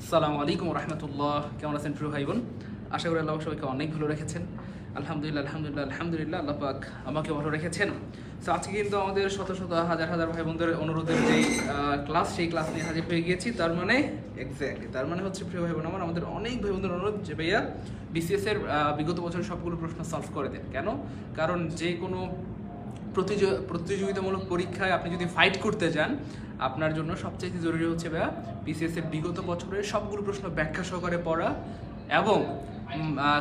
আসসালামু আলাইকুম রহমতুল্লাহ। কেমন আছেন প্রিয় ভাই বোন? আশা করি আল্লাহ সবাইকে অনেক ভালো রেখেছেন। আলহামদুলিল্লাহ আল্লাহ পাক আমাকে ভালো রেখেছেন। তো আজকে কিন্তু আমাদের শত শত হাজার হাজার ভাই বোনদের অনুরোধের যেই ক্লাস, সেই ক্লাস নিয়ে হাজির হয়ে গিয়েছি। তার মানে হচ্ছে প্রিয় ভাই বোন আমাদের অনেক ভাই বোনদের অনুরোধ যে ভাইয়া বিসিএস এর বিগত বছরের সবগুলো প্রশ্ন সলভ করে দেন। কেন? কারণ যে কোনো প্রতিযোগিতামূলক পরীক্ষায় আপনি যদি ফাইট করতে যান, আপনার জন্য সবচেয়ে জরুরি হচ্ছে ভাইয়া বিসিএস এর বিগত বছরের সবগুলো প্রশ্ন ব্যাখ্যা সহকারে পড়া এবং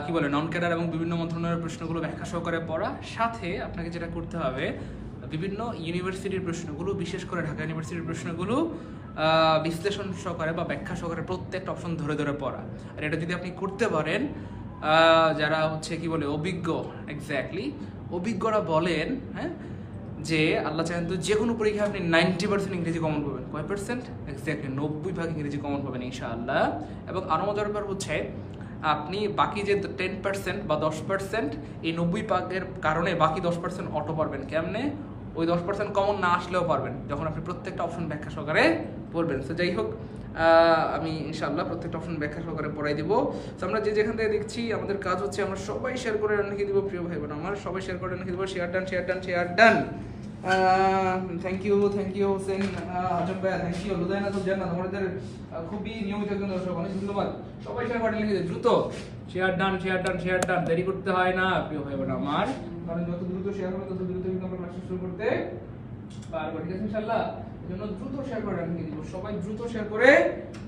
কি বলে নন ক্যাডার এবং বিভিন্ন মন্ত্রণালয়ের প্রশ্নগুলো ব্যাখ্যা সহকারে পড়া। সাথে আপনাকে যেটা করতে হবে, বিভিন্ন ইউনিভার্সিটির প্রশ্নগুলো, বিশেষ করে ঢাকা ইউনিভার্সিটির প্রশ্নগুলো বিশ্লেষণ সহকারে বা ব্যাখ্যা সহকারে প্রত্যেকটা অপশন ধরে ধরে পড়া। আর এটা যদি আপনি করতে পারেন, যারা হচ্ছে কি বলে অভিজ্ঞ, অভিজ্ঞরা বলেন হ্যাঁ যে আল্লাহ চাহেন তো যে কোনো পরীক্ষায় আপনি 90% ইংরেজি কমন পাবেন। কয় পার্সেন্ট? এক্স্যাক্টলি 90% ইংরেজি কমন পাবেন ইনশাআল্লাহ। এবং আরও মজার ব্যাপার হচ্ছে, আপনি বাকি যে 10% বা 10%, এই 90% কারণে বাকি 10% অটো পারবেন। কেমনে? ওই 10% কমন না আসলেও পারবেন যখন আপনি প্রত্যেকটা অপশন ব্যাখ্যা সহকারে পড়বেন। তো যাই হোক, আমি ইনশাআল্লাহ প্রত্যেকটা অপশন ব্যাখ্যা সহকারে পড়াই দিব। তো আমরা যেখান থেকে দেখছি, আমাদের কাজ হচ্ছে আমরা সবাই শেয়ার করে লিখে দিব। প্রিয় ভাই বোন আমার, সবাই শেয়ার করে লিখে দিব। Share done. Thank you Hossain Azam ভাইয়া, থ্যাংক ইউ লুধাইনা জান্নাত, আমাদের খুবই নিয়মিত একজন দর্শক, অনেক ধন্যবাদ। সবাই শেয়ার করে লিখে দিন দ্রুত। শেয়ার ডান, দেরি করতে হয় না প্রিয় ভাই বোন আমার, কারণ যত দ্রুত শেয়ার হবে তত দ্রুত কিন্তু আমরা ক্লাস শুরু করতে পারবো। ঠিক আছে ইনশাআল্লাহ? এজন্য দ্রুত শেয়ার করে ডান লিখে দিব। সবাই দ্রুত শেয়ার করে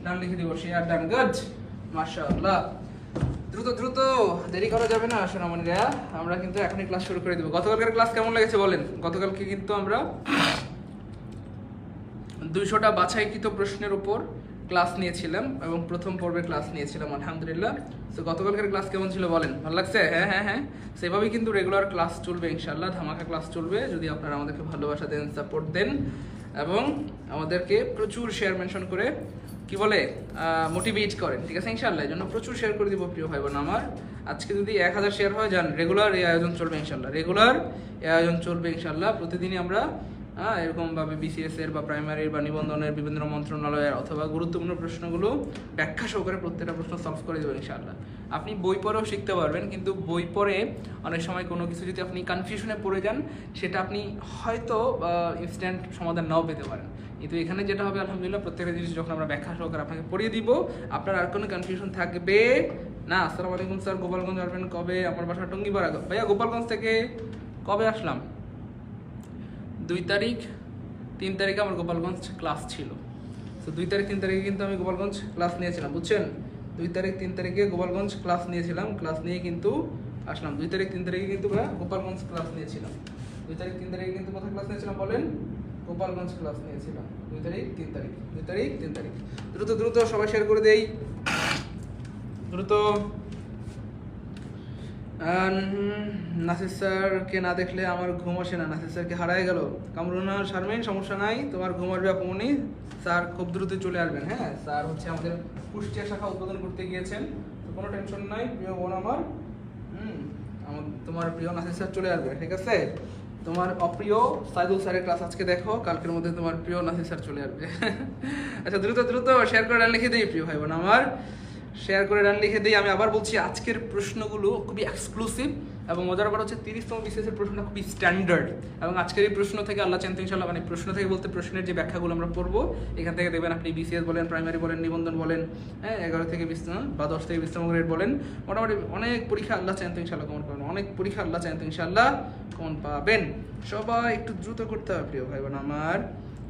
ডান লিখে দিব। শেয়ার ডান, গুড, মাশাআল্লাহ। দ্রুত দেরি করা যাবে না সোনামণিরা, আমরা কিন্তু এখনই ক্লাস শুরু করে দেবো। গতকালকের ক্লাস কেমন লেগেছে বলেন? গতকালকে কিন্তু আমরা 200টা বাছাইকৃত প্রশ্নের উপর ক্লাস নিয়েছিলাম এবং প্রথম পর্বে ক্লাস নিয়েছিলাম আলহামদুলিল্লাহ। তো গতকালকের ক্লাস কেমন ছিল বলেন? ভালো লাগছে? হ্যাঁ, সেভাবেই কিন্তু রেগুলার ক্লাস চলবে ইনশাআল্লাহ, ধামাকা ক্লাস চলবে যদি আপনারা আমাদেরকে ভালোবাসা দেন, সাপোর্ট দেন এবং আমাদেরকে প্রচুর শেয়ার মেনশন করে কি বলে মোটিভেট করেন। ঠিক আছে ইনশাআল্লাহ? এই জন্য প্রচুর শেয়ার করে দিব প্রিয় ভাই বোন আমার। আজকে যদি 1000 শেয়ার হয়, যান রেগুলার এই আয়োজন চলবে ইনশাআল্লাহ। প্রতিদিনই আমরা এরকমভাবে বিসিএস এর বা প্রাইমারির বা নিবন্ধনের বিভিন্ন মন্ত্রণালয়ের অথবা গুরুত্বপূর্ণ প্রশ্নগুলো ব্যাখ্যা সহকারে প্রত্যেকটা প্রশ্ন সলভ করে দেবেন ইনশাআল্লাহ। আপনি বই পড়েও শিখতে পারবেন, কিন্তু বই পড়ে অনেক সময় কোনো কিছু যদি আপনি কনফিউশনে পড়ে যান, সেটা আপনি হয়তো ইনস্ট্যান্ট সমাধান নাও পেতে পারেন। কিন্তু এখানে যেটা হবে আলহামদুলিল্লাহ, প্রত্যেকটা জিনিস যখন আমরা ব্যাখ্যা সহকারে আপনাকে পড়িয়ে দিব, আপনার আর কোনো কনফিউশন থাকবে না। আসসালামু আলাইকুম স্যার, গোপালগঞ্জ আসবেন কবে? আমার বাসা টঙ্গিপাড়া। ভাইয়া গোপালগঞ্জ থেকে কবে আসলাম? 2 তারিখ 3 তারিখে আমার গোপালগঞ্জ ক্লাস ছিল। তো 2 তারিখ 3 তারিখে কিন্তু আমি গোপালগঞ্জ ক্লাস নিয়েছিলাম, বুঝছেন? 2 তারিখ 3 তারিখে গোপালগঞ্জ ক্লাস নিয়েছিলাম, ক্লাস নিয়ে কিন্তু আসলাম। 2 তারিখ 3 তারিখে কিন্তু গোপালগঞ্জ ক্লাস নিয়েছিলাম। 2 তারিখ 3 তারিখে কিন্তু কোথায় ক্লাস নিয়েছিলাম বলেন? গোপালগঞ্জ ক্লাস নিয়েছিলাম। 2 তারিখ 3 তারিখ। দ্রুত সবাই শেয়ার করে দেই, দ্রুত। নাসির স্যারকে না দেখলে আমার ঘুম আসে না। নাসির স্যারকে হারাই গেল। কামরুনা শারমিন, সমস্যা নাই, তোমার ঘুম আসবে আপনি। স্যার খুব দ্রুত চলে আসবেন। হ্যাঁ, স্যার হচ্ছে আমাদের কুষ্টিয়া শাখা উদ্বোধন করতে গিয়েছেন, তো কোনো টেনশন নাই প্রিয় বোন আমার। তোমার প্রিয় নাসির স্যার চলে আসবে, ঠিক আছে? তোমার অপ্রিয় সাইদুল স্যারের ক্লাস আজকে দেখো, কালকের মধ্যে তোমার প্রিয় নাসির স্যার চলে আসবে। আচ্ছা, দ্রুত শেয়ার করে লিখে দিই প্রিয় ভাই বোন আমার, শেয়ার করে ডান লিখে দিই। আমি আবার বলছি, আজকের প্রশ্নগুলো খুবই এক্সক্লুসিভ এবং মজার ব্যাপার হচ্ছে 30তম বিসিএস এর প্রশ্নটা খুবই স্ট্যান্ডার্ড। এবং আজকের এই প্রশ্ন থেকে আল্লাহ চান ইনশাআল্লাহ, মানে প্রশ্ন থেকে বলতে প্রশ্নের যে ব্যাখ্যাগুলো আমরা পড়বো, এখান থেকে দেখবেন আপনি বিসিএস বলেন, প্রাইমারি বলেন, নিবন্ধন বলেন, হ্যাঁ 11 থেকে 20 বা 10 থেকে 20তম গ্রেড বলেন, মোটামুটি অনেক পরীক্ষা আল্লাহ চান ইনশাআল্লাহ কমন পাবেন। ইনশাআল্লাহ কমন পাবেন। সবাই একটু দ্রুত করতে হবে প্রিয় ভাই বোন আমার।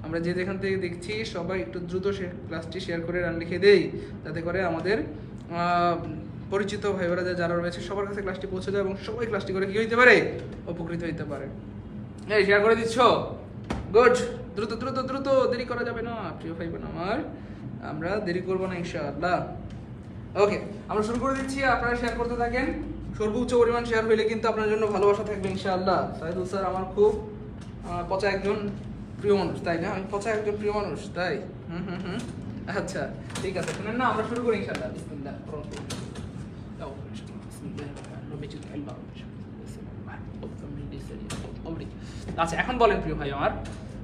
আমরা যেখান থেকে দেখছি সবাই একটু দ্রুত ক্লাসটি শেয়ার করে রান লিখে দেই, যাতে করে আমাদের পরিচিত ভাই বোনেরা যারা রয়েছে সবার কাছে ক্লাসটি পৌঁছে যায় এবং সবাই ক্লাসটি করে কি হইতে পারে? উপকৃত হইতে পারে। এই শেয়ার করে দিচ্ছ, গুড। দ্রুত, দেরি করা যাবে না প্রিয় ভাই বোন আমার, আমরা দেরি করবো না ইনশাআল্লাহ। ওকে, আমরা শুরু করে দিচ্ছি, আপনারা শেয়ার করতে থাকেন। সর্বোচ্চ পরিমাণ শেয়ার হইলে কিন্তু আপনার জন্য ভালোবাসা থাকবে ইনশাআল্লাহ। সাইদুল স্যার আমার খুব পচা একজন প্রিয় মানুষ, তাই না? আমি পচা একজন প্রিয় মানুষ, তাই? আচ্ছা, ঠিক আছে, শুনেন না, আমরা শুরু করি ইনশাআল্লাহ। বিসমিল্লাহ। আচ্ছা, এখন বলেন প্রিয় ভাই আমার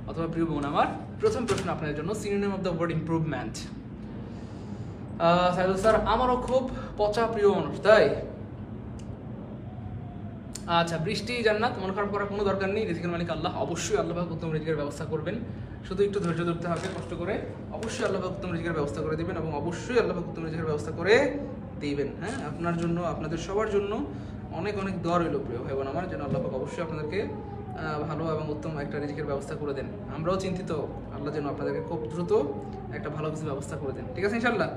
অথবা প্রিয় বোন আমার, প্রথম প্রশ্ন আপনার জন্য, synonym of the word improvement. Saidul sir আমারও খুব পচা প্রিয় মানুষ, তাই? আচ্ছা, বৃষ্টি জান্নাত, মন খারাপ করার কোনো দরকার নেই, রিজিকের মালিক আল্লাহ, অবশ্যই আল্লাহ পাক উত্তম রিজিকের ব্যবস্থা করবেন, শুধু একটু ধৈর্য ধরতে হবে কষ্ট করে, অবশ্যই আল্লাহ পাক উত্তম রিজিকের ব্যবস্থা করে দিবেন এবং অবশ্যই আল্লাহ পাক উত্তম রিজিকের ব্যবস্থা করে দিবেন। হ্যাঁ, আপনার জন্য, আপনাদের সবার জন্য অনেক অনেক দোয়া রইল প্রিয় ভাই বোন আমার, যেন আল্লাহ পাক অবশ্যই আপনাদেরকে ভালো এবং উত্তম একটা রিজিকের ব্যবস্থা করে দেন। আমরাও চিন্তিত, আল্লাহ যেন আপনাদেরকে খুব দ্রুত একটা ভালো কিছু ব্যবস্থা করে দেন। ঠিক আছে ইনশাল্লাহ?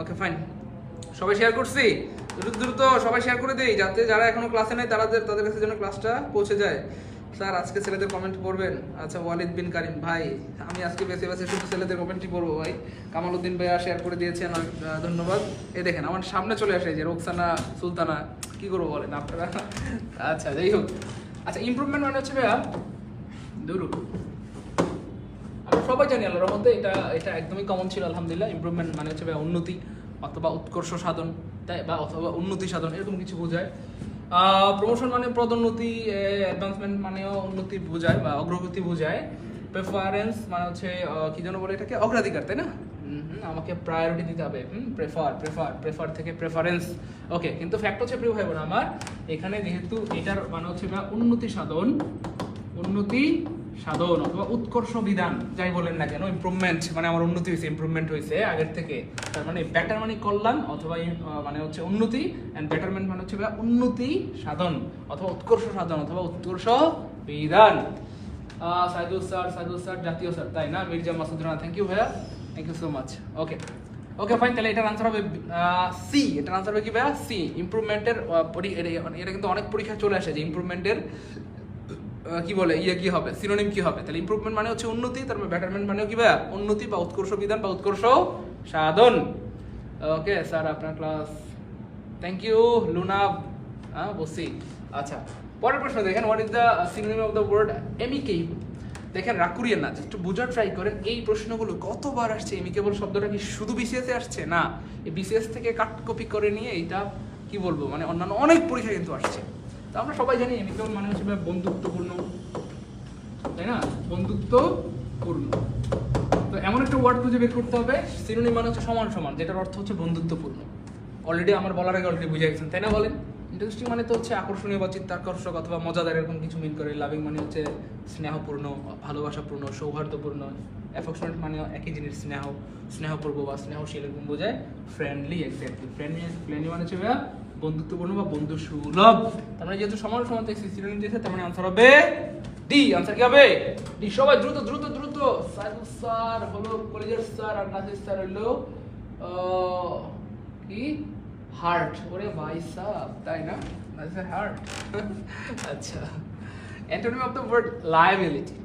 ওকে ফাইন, সবাই শেয়ার করছি, দ্রুত দ্রুত সবাই শেয়ার করে দেই, যাতে যারা এখনো ক্লাসে নেই তাদের কাছে যেন ক্লাসটা পৌঁছে যায়। স্যার আজকে ছেলেদের কমেন্ট পড়বেন? আচ্ছা, ওয়ালিদ বিন কারিম ভাই, আমি আজকে বেছে বেছে শুধু ছেলেদের কমেন্টই পড়বো ভাই। কামালউদ্দিন ভাইয়া শেয়ার করে দিয়েছেন, ধন্যবাদ। এই দেখেন আমার সামনে চলে আসে যে রোকসানা সুলতানা, কি করবো বলেন আপনারা? আচ্ছা যাই হোক, আচ্ছা ইমপ্রুভমেন্ট মানে হচ্ছে ভাইয়া ধরু আমরা সবাই জানি আল্লাহর রহমতে এটা একদমই কমন ছিল আলহামদুলিল্লাহ। ইমপ্রুভমেন্ট মানে হচ্ছে ভাইয়া উন্নতি অথবা উৎকর্ষ সাধন, তাই, বা অথবা উন্নতি সাধন এরকম কিছু বোঝায়। প্রমোশন মানে পদোন্নতি, অ্যাডভান্সমেন্ট মানেও উন্নতি বোঝায় বা অগ্রগতি বোঝায়। প্রেফারেন্স মানে হচ্ছে কি যেন বলে এটাকে, অগ্রাধিকার, তাই না? আমাকে প্রায়োরিটি দিতে হবে, প্রেফার থেকে প্রেফারেন্স। ওকে, কিন্তু ফ্যাক্ট হচ্ছে প্রিয় ভাই বোন আমার, এখানে যেহেতু এটার মানে হচ্ছে উন্নতি সাধন অথবা উৎকর্ষ বিধান, যাই বলেন না কেন, ইমপ্রুভমেন্ট মানে আমার উন্নতি হয়েছে, ইমপ্রুভমেন্ট হয়েছে আগের থেকে, তার মানে বেটার মানে কল্যাণ অথবা মানে হচ্ছে উন্নতি, এন্ড বেটারমেন্ট মানে হচ্ছে উন্নতি সাধন অথবা উৎকর্ষ সাধন অথবা উৎকর্ষ বিধান। সাইদুল স্যার জাতীয় স্যার, তাই না? মির্জা মাসুদ রানা, থ্যাংক ইউ ভাইয়া, thank you so much. Okay fine, তাহলে এটার আনসার হবে সি। এটার আনসার হবে কি ভাইয়া? সি। ইমপ্রুভমেন্টের এটা কিন্তু অনেক পরীক্ষায় চলে আসে যে ইমপ্রুভমেন্টের কি বলে কি হবে, সিনোনিম কি হবে। তাহলে ইমপ্রুভমেন্ট মানে হচ্ছে উন্নতি, তার মানে বেটারমেন্ট মানেও কি ভাইয়া? উন্নতি বা উৎকর্ষ বিধান বা উৎকর্ষ সাধন। ওকে স্যার, আপনার ক্লাস, থ্যাংক ইউ লুনা, বসি। আচ্ছা, পরের প্রশ্ন দেখেন, what is the synonym of the word amicable? দেখেন, রাগ করিয়েন না, একটু বোঝার ট্রাই করেন। এই প্রশ্নগুলো কতবার আসছে? এমিকেবল শব্দটা কি শুধু বিসিএস এ আসছে? না, এই বিসিএস থেকে কাট কপি করে নিয়ে এটা কি বলবো, মানে অন্যান্য অনেক পরীক্ষা কিন্তু আসছে। তো আমরা সবাই জানি এমিকেবল মানে হচ্ছে বন্ধুত্বপূর্ণ, তাই না? বন্ধুত্বপূর্ণ। তো এমন একটা ওয়ার্ড খুঁজে বের করতে হবে, সিনোনিম মানে হচ্ছে সমান সমান, যেটার অর্থ হচ্ছে বন্ধুত্বপূর্ণ। অলরেডি আমার বলার আগে অলরেডি বুঝে গেছেন, তাই না? বলেন। ইন্টারেস্টিং মানে তো হচ্ছে আকর্ষণীয় বা চিত্তাকর্ষক অথবা মজাদার, এরকম কিছু মিন করে। লাভিং মানে হচ্ছে স্নেহপূর্ণ, ভালোবাসাপূর্ণ, সৌহার্দ্যপূর্ণ। অ্যাফেকশনেট মানে একই জিনিস, স্নেহপূর্ব বা স্নেহশীল, এরকম বোঝায়। ফ্রেন্ডলি, এক্স্যাক্টলি, ফ্রেন্ডলি মানে হচ্ছে বন্ধুত্বপূর্ণ বা বন্ধু সুলভ। তার মানে যেহেতু সমান সমান সিনোনিম দিয়েছে, তার মানে আনসার হবে ডি। আনসার কি হবে? ডি। সবাই দ্রুত দ্রুত দ্রুত। সাইদুল স্যার হলো কলেজের স্যার, আর নাসির স্যার হলো কি হার্ট। ওরে ভাই সাহ, তাই না? নাসির হার্ট। আচ্ছা, antonym of the word liability.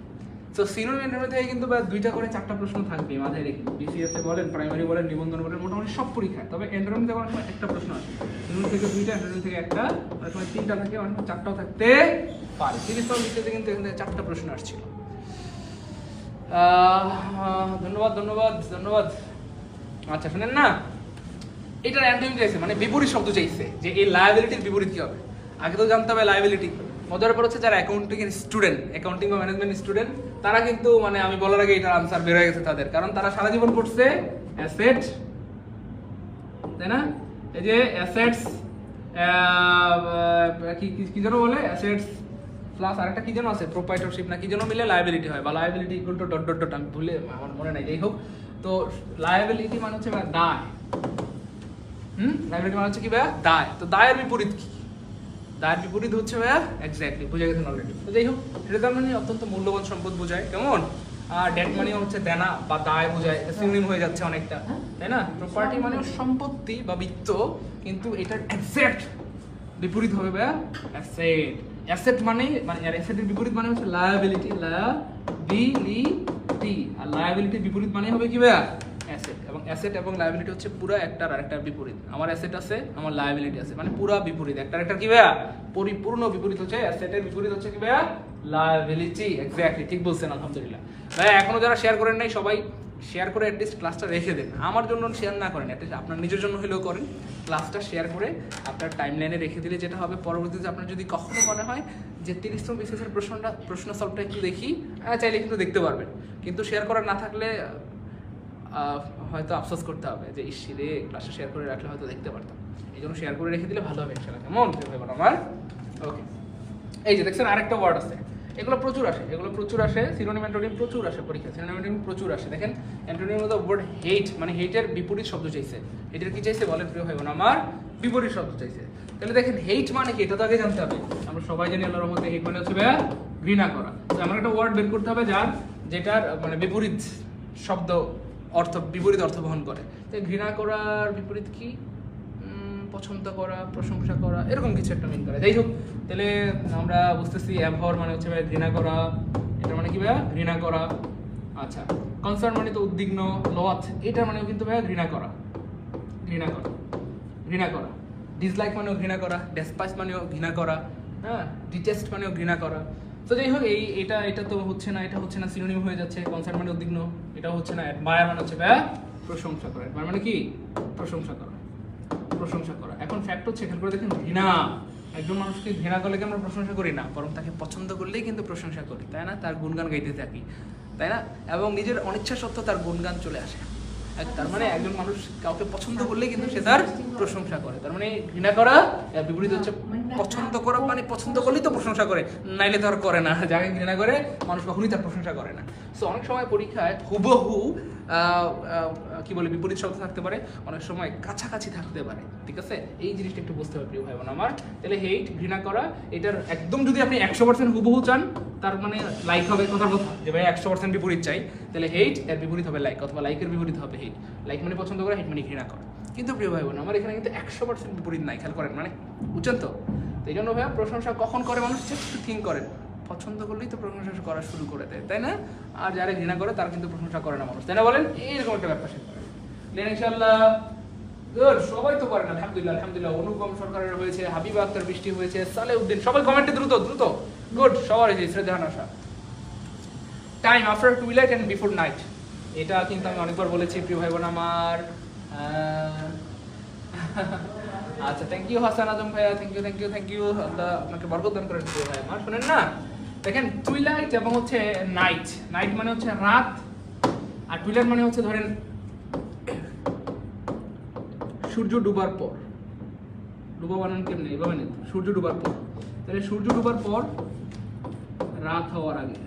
So synonym antonym থেকে কিন্তু দুইটা করে 4টা প্রশ্ন থাকবে মাথায় রেখে। বিসিএস এ বলেন, প্রাইমারি বলেন, নিবন্ধন বলেন, মোটামুটি সব পরীক্ষায়। তবে অ্যান্টোনিম থেকে অনেক সময় একটা প্রশ্ন আসে, সিনোনিম থেকে 2টা, অ্যান্টোনিম থেকে 1টা, অনেক সময় 3টা থাকে, অনেক সময় 4টাও থাকতে পারে। সিরিজ সব বিসিএস কিন্তু এখান থেকে 4টা প্রশ্ন আসছিল। ধন্যবাদ। আচ্ছা শুনেন না, এটার অ্যান্টোনিম চাইছে, মানে বিপরীত শব্দ চাইছে, যে এই লায়াবিলিটির বিপরীত কি হবে। আগে তো জানতে হবে লায়াবিলিটি। মজার ব্যাপার হচ্ছে যারা অ্যাকাউন্টিং বা ম্যানেজমেন্ট স্টুডেন্ট, তারা কিন্তু মানে আমি বলার আগে এটার আনসার বের হয়ে গেছে তাদের, কারণ তারা সারা জীবন পড়ছে অ্যাসেট, তাই না? এই যে অ্যাসেটস, কি যেন বলে, অ্যাসেটস প্লাস আরেকটা কি যেন আছে, প্রোপ্রাইটরশিপ না কি যেন মিলে লায়াবিলিটি হয়, বা liability equal to dot dot dot, আমি ভুলে, আমার মনে নাই, যাই হোক। তো লায়াবিলিটি মানে হচ্ছে দায়। লায়াবিলিটি মানে হচ্ছে কি ভাইয়া? দায়। তো দায়ের বিপরীত কি? দায়ের বিপরীত হচ্ছে ভাইয়া এক্স্যাক্টলি বুঝে গেছেন অলরেডি। তো যাই হোক, এটা মানে অত্যন্ত মূল্যবান সম্পদ বোঝায়, কেমন? আর ডেট মানে হচ্ছে দেনা বা দায় বোঝায়, এটা সিনোনিম হয়ে যাচ্ছে অনেকটা, তাই না? প্রপার্টি মানে সম্পত্তি বা বিত্ত, কিন্তু এটার এক্স্যাক্ট বিপরীত হবে ভাইয়া অ্যাসেট। অ্যাসেট মানে অ্যাসেটের বিপরীত মানে হচ্ছে লায়াবিলিটি, আর লায়াবিলিটির বিপরীত মানে হবে কি ভাইয়া? অ্যাসেট। এবং অ্যাসেট এবং লায়াবিলিটি হচ্ছে পুরো একটার আরেকটার বিপরীত। আমার অ্যাসেট আছে, আমার লায়াবিলিটি আছে, মানে পুরো বিপরীত, একটার একটা কি ভাইয়া? পরিপূর্ণ বিপরীত হচ্ছে অ্যাসেটের বিপরীত হচ্ছে কি ভাইয়া? লায়াবিলিটি। এক্স্যাক্টলি ঠিক বলছেন, আলহামদুলিল্লাহ। ভাইয়া এখনো যারা শেয়ার করেন নাই, সবাই শেয়ার করে অ্যাটলিস্ট ক্লাসটা রেখে দেন। আমার জন্য শেয়ার না করেন, অ্যাটলিস্ট আপনার নিজের জন্য হলেও করেন। ক্লাসটা শেয়ার করে আপনার টাইম লাইনে রেখে দিলে যেটা হবে, পরবর্তীতে আপনার যদি কখনো মনে হয় যে 30তম বিসিএসের প্রশ্ন সলভটা একটু দেখি, চাইলে কিন্তু দেখতে পারবেন। কিন্তু শেয়ার করা না থাকলে হয়তো আফসোস করতে হবে যে ইসিরে ক্লাসে শেয়ার করে রাখলে হয়তো দেখতে পারতাম, এই জন্য শেয়ার করে রেখে দিলে ভালো হবে ইনশাআল্লাহ। কেমন ভাইবোন আমার? ওকে, এই যে দেখছেন আরেকটা ওয়ার্ড আছে, এগুলো প্রচুর আসে, সিনোনিম অ্যান্টোনিম প্রচুর আসে পরীক্ষা, সিনোনিম অ্যান্টোনিম প্রচুর আসে। দেখেন অ্যান্টোনিমের মধ্যে ওয়ার্ড হেট, মানে হেটের বিপরীত শব্দ চাইছে। হেটের কি চাইছে বলেন প্রিয় ভাই বোন আমার? বিপরীত শব্দ চাইছে। তাহলে দেখেন হেট মানে কি, এটা তো আগে জানতে হবে। আমরা সবাই জানি আল্লাহর রহমতে হেট মানে হচ্ছে ভাইয়া ঘৃণা করা। তো আমার একটা ওয়ার্ড বের করতে হবে যেটার মানে বিপরীত শব্দ বিপরীত অর্থ বহন করে। তো ঘৃণা করার বিপরীত কি? পছন্দ করা, প্রশংসা করা, এরকম কিছু একটা মিন করে। যাই হোক, তাহলে আমরা বুঝতেছি অ্যাভর মানে হচ্ছে ভাই ঘৃণা করা, এটা মানে কি ভাইয়া ঘৃণা করা। আচ্ছা, কনসার্ন মানে তো উদ্বিগ্ন, লথ, এটা মানেও কিন্তু ভাইয়া ঘৃণা করা। ডিসলাইক মানেও ঘৃণা করা, ডেসপাইস মানেও ঘৃণা করা, হ্যাঁ, ডিটেস্ট মানেও ঘৃণা করা। তো যাই হোক, এটা তো হচ্ছে না, এটা হচ্ছে না, সিনোনিম হয়ে যাচ্ছে। কনসার্ন মানে উদ্বিগ্ন, এটা হচ্ছে না। অ্যাডমায়ার মানে হচ্ছে ভাইয়া প্রশংসা করা। অ্যাডমায়ার মানে কি? প্রশংসা করা। এখন ফ্যাক্ট হচ্ছে, খেয়াল করে দেখেন, ঘৃণা, একজন মানুষকে ঘৃণা করলে কি আমরা প্রশংসা করি না, বরং তাকে পছন্দ করলেই কিন্তু প্রশংসা করি, তাই না? তার গুণগান গাইতে থাকি, তাই না? এবং নিজের অনিচ্ছা সত্ত্বেও তার গুণগান চলে আসে। তার মানে একজন মানুষ কাউকে পছন্দ করলেই কিন্তু সে তার প্রশংসা করে। তার মানে ঘৃণা করা বিপরীত হচ্ছে পছন্দ করা, মানে পছন্দ করলেই তো প্রশংসা করে, নাইলে তো আর করে না। যাকে ঘৃণা করে মানুষ কখনোই তার প্রশংসা করে না। সো অনেক সময় পরীক্ষায় হুবহু কি বলে বিপরীত শব্দ থাকতে পারে, অনেক সময় কাছাকাছি থাকতে পারে, ঠিক আছে? এই জিনিসটা একটু বুঝতে হবে প্রিয় ভাই বোন আমার। তাহলে হেট, ঘৃণা করা, এটার একদম যদি আপনি 100% হুবহু চান, তার মানে লাইক হবে কথার কথা, যে ভাই 100% বিপরীত চাই, তাহলে হেট এর বিপরীত হবে লাইক, অথবা লাইকের বিপরীত হবে হেট। লাইক মানে পছন্দ করা, হেট মানে ঘৃণা করা। কিন্তু প্রিয় ভাই বোন আমার, এখানে কিন্তু 100% বিপরীত নাই, খেয়াল করেন, মানে বুঝছেন তো? এই জন্য ভাইয়া প্রশংসা কখন করে মানুষ, একটু থিঙ্ক করেন। পছন্দ করলেই তো প্রশংসা করা শুরু করে দেয়, তাই না? আর যারা ঘৃণা করে তার কিন্তু প্রশংসা করে না মানুষ, তাই না বলেন? এইরকম একটা ব্যাপার সেটা ইনশাআল্লাহ। গুড, সবাই তো করেন আলহামদুলিল্লাহ। অনুপম সরকারের হয়েছে, হাবিবা আক্তার বৃষ্টি হয়েছে, সালেউদ্দিন, সবাই কমেন্টে দ্রুত। গুড, সবার হয়েছে। শ্রদ্ধা নাশা, time after twilight and before night, এটা কিন্তু আমি অনেকবার বলেছি প্রিয় ভাই বোন আমার। আচ্ছা, থ্যাংক ইউ হাসান আজম ভাইয়া, থ্যাংক ইউ। আল্লাহ আপনাকে বরকত দান করেন প্রিয় ভাই আমার। শুনেন না, দেখেন টুইলাইট এবং হচ্ছে নাইট মানে হচ্ছে রাত, আর টুইলাইট মানে হচ্ছে ধরেন সূর্য ডুবার পর। ডুবা বানান কেমনে? এভাবে নেই, সূর্য ডুবার পর। তাহলে সূর্য ডুবার পর, রাত হওয়ার আগে,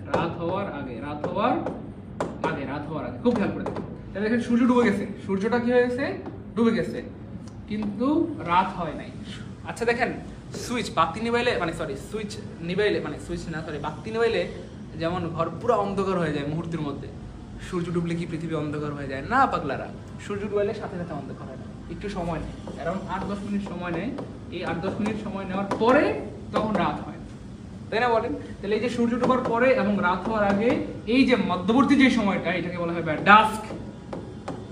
খুব খেয়াল করে দেখুন। তাহলে দেখেন সূর্য ডুবে গেছে, সূর্যটা কি হয়ে গেছে? ডুবে গেছে, কিন্তু রাত হয় নাই। আচ্ছা দেখেন, বাতি নিবাইলে যেমন ঘর পুরো অন্ধকার হয়ে যায় মুহূর্তের মধ্যে, সূর্য ডুবলে কি পৃথিবী অন্ধকার হয়ে যায়? না পাগলারা, সূর্য ডুবাইলে সাথে সাথে অন্ধকার হয় না, একটু সময় নেয়, অ্যারাউন্ড 8-10 মিনিট সময় নেয়। এই 8-10 মিনিট সময় নেওয়ার পরে তখন রাত হয়, তাই না বলেন? তাহলে এই যে সূর্য ডুবার পরে এবং রাত হওয়ার আগে এই যে মধ্যবর্তী যে সময়টা, এটাকে বলা হয় ডাস্ক,